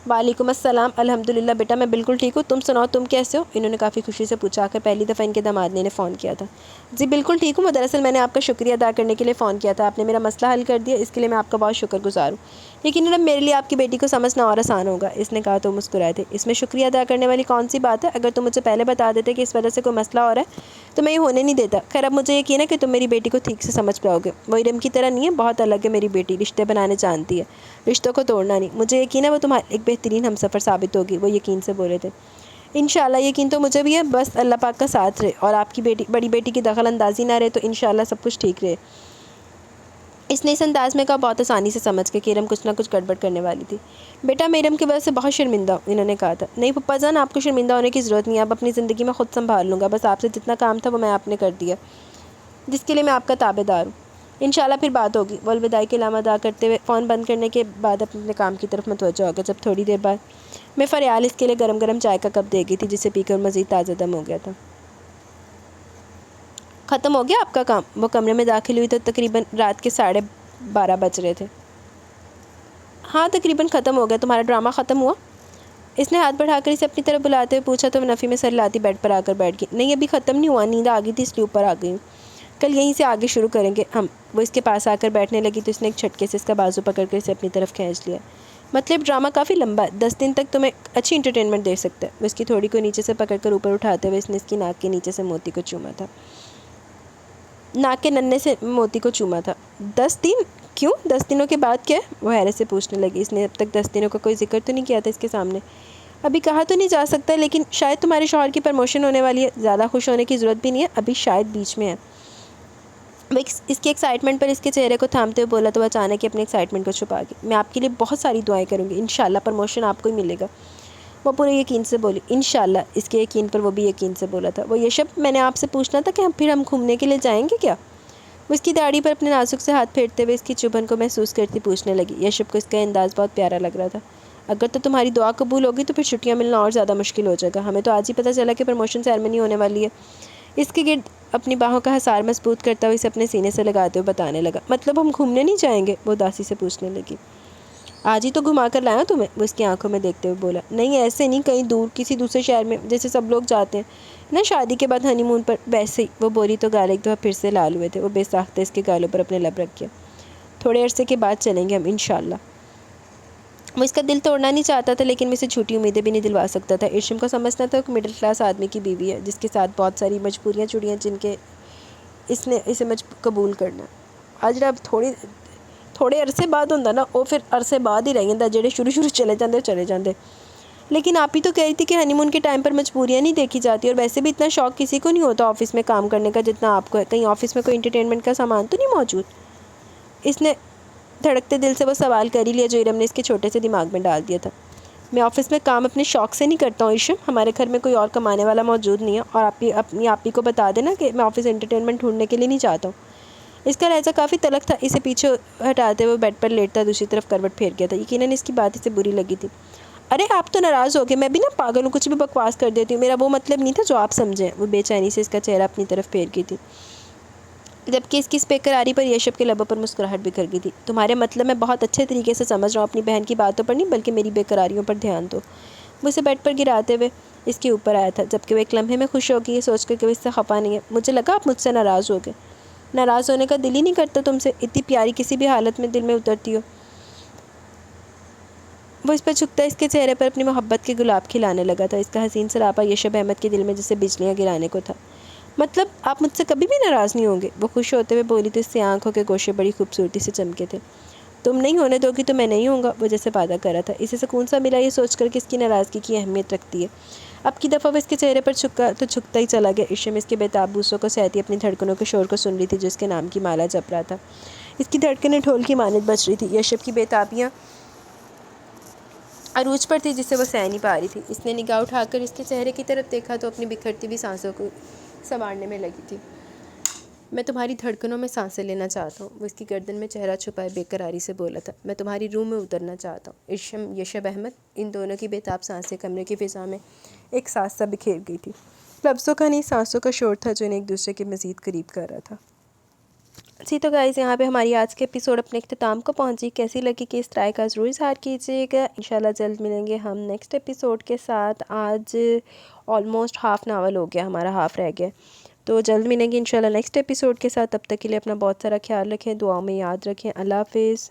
وعلیکم السلام، الحمدللہ بیٹا میں بالکل ٹھیک ہوں، تم سناؤ تم کیسے ہو؟ انہوں نے کافی خوشی سے پوچھا کر پہلی دفعہ ان کے داماد نے فون کیا تھا۔ جی بالکل ٹھیک ہوں، دراصل میں نے آپ کا شکریہ ادا کرنے کے لیے فون کیا تھا، آپ نے میرا مسئلہ حل کر دیا، اس کے لیے میں آپ کا بہت شکر گزار ہوں۔ یقیناً اب میرے لیے آپ کی بیٹی کو سمجھنا اور آسان ہوگا، اس نے کہا تو مسکرائے تھے۔ اس میں شکریہ ادا کرنے والی کون سی بات ہے؟ اگر تم مجھے پہلے بتا دیتے کہ اس وجہ سے کوئی مسئلہ ہو رہا ہے تو میں یہ ہونے نہیں دیتا۔ خیر اب مجھے یقین ہے کہ تم میری بیٹی کو ٹھیک سے سمجھ پاؤ گے، وہ ارم کی طرح نہیں ہے، بہت الگ ہے میری بیٹی، رشتے بنانے جانتی ہے، رشتوں کو توڑنا نہیں۔ مجھے یقین ہے وہ تمہاری ایک بہترین ہمسفر ثابت ہوگی، وہ یقین سے بولے تھے۔ انشاءاللہ یقین تو مجھے بھی ہے، بس اللہ پاک کا ساتھ رہے اور آپ کی بڑی بیٹی کی دخل اندازی نہ رہے تو انشاءاللہ سب کچھ ٹھیک رہے۔ اس نے اس انداز میں کہا بہت آسانی سے سمجھ کے کہ ارم کچھ نہ کچھ گڑبڑ کرنے والی تھی۔ بیٹا میں ارم کی وجہ سے بہت شرمندہ ہوں، انہوں نے کہا تھا۔ نہیں پپا جان، آپ کو شرمندہ ہونے کی ضرورت نہیں ہے، اب اپنی زندگی میں خود سنبھال لوں گا، بس آپ سے جتنا کام تھا وہ میں آپ نے کر دیا، جس کے لیے میں آپ کا تابع دار ہوں۔ انشاءاللہ پھر بات ہوگی۔ وہ الوداعی کلام ادا کرتے ہوئے فون بند کرنے کے بعد اپنے کام کی طرف متوجہ ہو گیا۔ جب تھوڑی دیر بعد میں فریال اس کے لیے گرم گرم چائے کا کپ دے گئی تھی، جسے پی کر مزید تازہ دم ہو گیا تھا۔ ختم ہو گیا آپ کا کام؟ وہ کمرے میں داخل ہوئی تو تقریباً رات کے 12:30 بج رہے تھے۔ ہاں تقریباً ختم ہو گیا، تمہارا ڈرامہ ختم ہوا؟ اس نے ہاتھ بڑھا کر اسے اپنی طرف بلاتے ہوئے پوچھا تو وہ نفی میں سر لاتی بیڈ پر آ کر بیٹھ گئی۔ نہیں ابھی ختم نہیں ہوا، نیند آ گئی تھی اس لیے اوپر آ گئی ہوں، کل یہیں سے آگے شروع کریں گے ہم۔ وہ اس کے پاس آ کر بیٹھنے لگی تو اس نے ایک جھٹکے سے اس کا بازو پکڑ کر اسے اپنی طرف کھینچ لیا۔ مطلب ڈرامہ کافی لمبا ہے، 10 دن تک تمہیں اچھی انٹرٹینمنٹ دے سکتا ہے۔ وہ اس کی تھوڑی کو نیچے سے پکڑ کر اوپر اٹھاتے ہوئے اس نے اس کی ناک کے نیچے سے موتی کو چوما تھا، ناک کے ننے سے موتی کو چوما تھا۔ 10 دن؟ کیوں 10 دنوں کے بعد کیا ہے؟ وہ حیرت سے پوچھنے لگی۔ اس نے اب تک 10 دنوں کا کوئی ذکر تو نہیں کیا تھا اس کے سامنے۔ ابھی کہا تو نہیں جا سکتا، لیکن شاید تمہارے شوہر کی پروموشن ہونے والی ہے، زیادہ خوش ہونے کی ضرورت بھی نہیں ہے، ابھی شاید بیچ میں ہے۔ وہ اس کی ایکسائٹمنٹ پر اس کے چہرے کو تھامتے ہوئے بولا تو وہ اچانک اپنے ایکسائٹمنٹ کو چھپا گئی۔ میں آپ کے لیے بہت ساری دعائیں کروں گی، انشاءاللہ پروموشن آپ کو ہی ملے گا، وہ پورے یقین سے بولی۔ انشاءاللہ، اس کے یقین پر وہ بھی یقین سے بولا تھا۔ وہ یہ شب میں نے آپ سے پوچھنا تھا کہ ہم گھومنے کے لیے جائیں گے کیا؟ وہ اس کی داڑھی پر اپنے نازک سے ہاتھ پھیرتے ہوئے اس کی چبھن کو محسوس کرتی پوچھنے لگی۔ یشب کو اس کا انداز بہت پیارا لگ رہا تھا۔ اگر تو تمہاری دعا قبول ہوگی تو پھر چھٹیاں ملنا اور زیادہ مشکل ہو جائے گا، ہمیں تو آج ہی پتہ چلا کہ پروموشن سیرمنی ہونے والی ہے۔ اس کے گرد اپنی باہوں کا حصار مضبوط کرتا ہوئے اسے اپنے سینے سے لگاتے ہوئے بتانے لگا۔ مطلب ہم گھومنے نہیں جائیں گے؟ وہ اداسی سے پوچھنے لگی۔ آج ہی تو گھما کر لایا تمہیں، وہ اس کی آنکھوں میں دیکھتے ہوئے بولا۔ نہیں ایسے نہیں، کہیں دور کسی دوسرے شہر میں جیسے سب لوگ جاتے ہیں نا شادی کے بعد ہنی مون پر، ویسے ہی۔ وہ بولی تو گال ایک دفعہ پھر سے لال ہوئے تھے۔ وہ بے ساختہ اس کے گالوں پر اپنے لب رکھ گیا۔ تھوڑے عرصے کے بعد چلیں گے ہم انشاءاللہ۔ وہ اس کا دل توڑنا نہیں چاہتا تھا، لیکن میں اسے جھوٹی امیدیں بھی نہیں دلوا سکتا تھا۔ ارشم کو سمجھنا تھا کہ مڈل کلاس آدمی کی بیوی ہے، جس کے ساتھ بہت ساری مجبوریاں جڑی ہیں، جن کے اس نے اسے قبول کرنا۔ آج رب تھوڑے عرصے بعد ہوتا نا، وہ پھر عرصے بعد ہی رہ جاتا، جڑے شروع چلے جاندے۔ لیکن آپ ہی تو کہہ رہی تھی کہ ہنی مون کے ٹائم پر مجبوریاں نہیں دیکھی جاتی، اور ویسے بھی اتنا شوق کسی کو نہیں ہوتا آفس میں کام کرنے کا جتنا آپ کو ہے۔ کہیں آفس میں کوئی انٹرٹینمنٹ کا سامان تو نہیں موجود؟ اس نے دھڑکتے دل سے وہ سوال کر ہی لیا جو ارم نے اس کے چھوٹے سے دماغ میں ڈال دیا تھا۔ میں آفس میں کام اپنے شوق سے نہیں کرتا ہوں ارشم، ہمارے گھر میں کوئی اور کمانے والا موجود نہیں ہے، اور آپ ہی کو بتا دینا کہ میں آفس انٹرٹینمنٹ ڈھونڈنے کے لیے نہیں چاہتا ہوں۔ اس کا لہجہ کافی تلخ تھا، اسے پیچھے ہٹاتے ہوئے بیڈ پر لیٹتا دوسری طرف کروٹ پھیر گیا تھا۔ یقیناً اس کی بات اسے بری لگی تھی۔ ارے آپ تو ناراض ہو گئے، میں بھی نا پاگل ہوں، کچھ بھی بکواس کر دیتی ہوں، میرا وہ مطلب نہیں تھا جو آپ سمجھیں۔ وہ بے چینی سے اس کا چہرہ اپنی طرف پھیر گئی تھی، جبکہ اس کی اس بیقراری پر یشب کے لبوں پر مسکراہٹ بکھر گئی تھی۔ تمہارے مطلب میں بہت اچھے طریقے سے سمجھ رہا ہوں، اپنی بہن کی باتوں پر نہیں بلکہ میری بیقراریوں پر دھیان دو۔ وہ اسے بیڈ پر گراتے ہوئے اس کے اوپر آیا تھا، جبکہ وہ ایک لمحے میں خوش ہو گئی یہ سوچ کر کہ وہ اس سے خفا نہیں ہے۔ مجھے لگا آپ مجھ سے ناراض ہو گئے۔ ناراض ہونے کا دل ہی نہیں کرتا تم سے، اتنی پیاری کسی بھی حالت میں دل میں اترتی ہو۔ وہ اس پر جھکتا اس کے چہرے پر اپنی محبت کے گلاب کھلانے لگا تھا۔ اس کا حسین سراپا یشب احمد کے دل میں جیسے بجلیاں گرانے کو تھا۔ مطلب آپ مجھ سے کبھی بھی ناراض نہیں ہوں گے؟ وہ خوش ہوتے ہوئے بولی تو اس سے آنکھوں کے گوشے بڑی خوبصورتی سے چمکے تھے۔ تم نہیں ہونے دو گی تو میں نہیں ہوں گا، وہ جیسے وعدہ کر رہا تھا۔ اسے سکون سا ملا یہ سوچ کر کہ اس کی ناراضگی کی اہمیت رکھتی ہے۔ اب کی دفعہ وہ اس کے چہرے پر چھکا تو چھکتا ہی چلا گیا۔ ارشم اس کے بےتاب بوسوں کو سہتی اپنی دھڑکنوں کے شور کو سن رہی تھی جو اس کے نام کی مالا جپ رہا تھا۔ اس کی دھڑکنیں ڈھول کی مانند بج رہی تھی۔ یشب کی بےتابیاں عروج پر تھی جسے وہ سہ نہیں پا رہی تھی۔ اس نے نگاہ اٹھا کر اس کے چہرے کی طرف دیکھا تو اپنی بکھرتی ہوئی سانسوں کو سنوارنے میں لگی تھی۔ میں تمہاری دھڑکنوں میں سانسیں لینا چاہتا ہوں، وہ اس کی گردن میں چہرہ چھپائے بے قراری سے بولا تھا۔ میں تمہاری روح میں اترنا چاہتا ہوں ارشم، یشب احمد۔ ان دونوں کی بےتاب سانسیں کمرے کی فضا میں ایک ساتھ سا بکھیر گئی تھی۔ لفظوں کا نہیں، سانسوں کا شور تھا جو انہیں ایک دوسرے کے مزید قریب کر رہا تھا۔ جی تو گائز، یہاں پہ ہماری آج کے ایپیسوڈ اپنے اختتام کو پہنچی۔ کیسی لگی کہ اس رائے کا ضرور اظہار کیجیے گا۔ انشاءاللہ جلد ملیں گے ہم نیکسٹ ایپیسوڈ کے ساتھ۔ آج آلموسٹ ہاف ناول ہو گیا، ہمارا ہاف رہ گیا، تو جلد ملیں گے انشاءاللہ نیکسٹ ایپیسوڈ کے ساتھ۔ تب تک کے لیے اپنا بہت سارا خیال رکھیں، دعاؤں میں یاد رکھیں۔ اللہ حافظ۔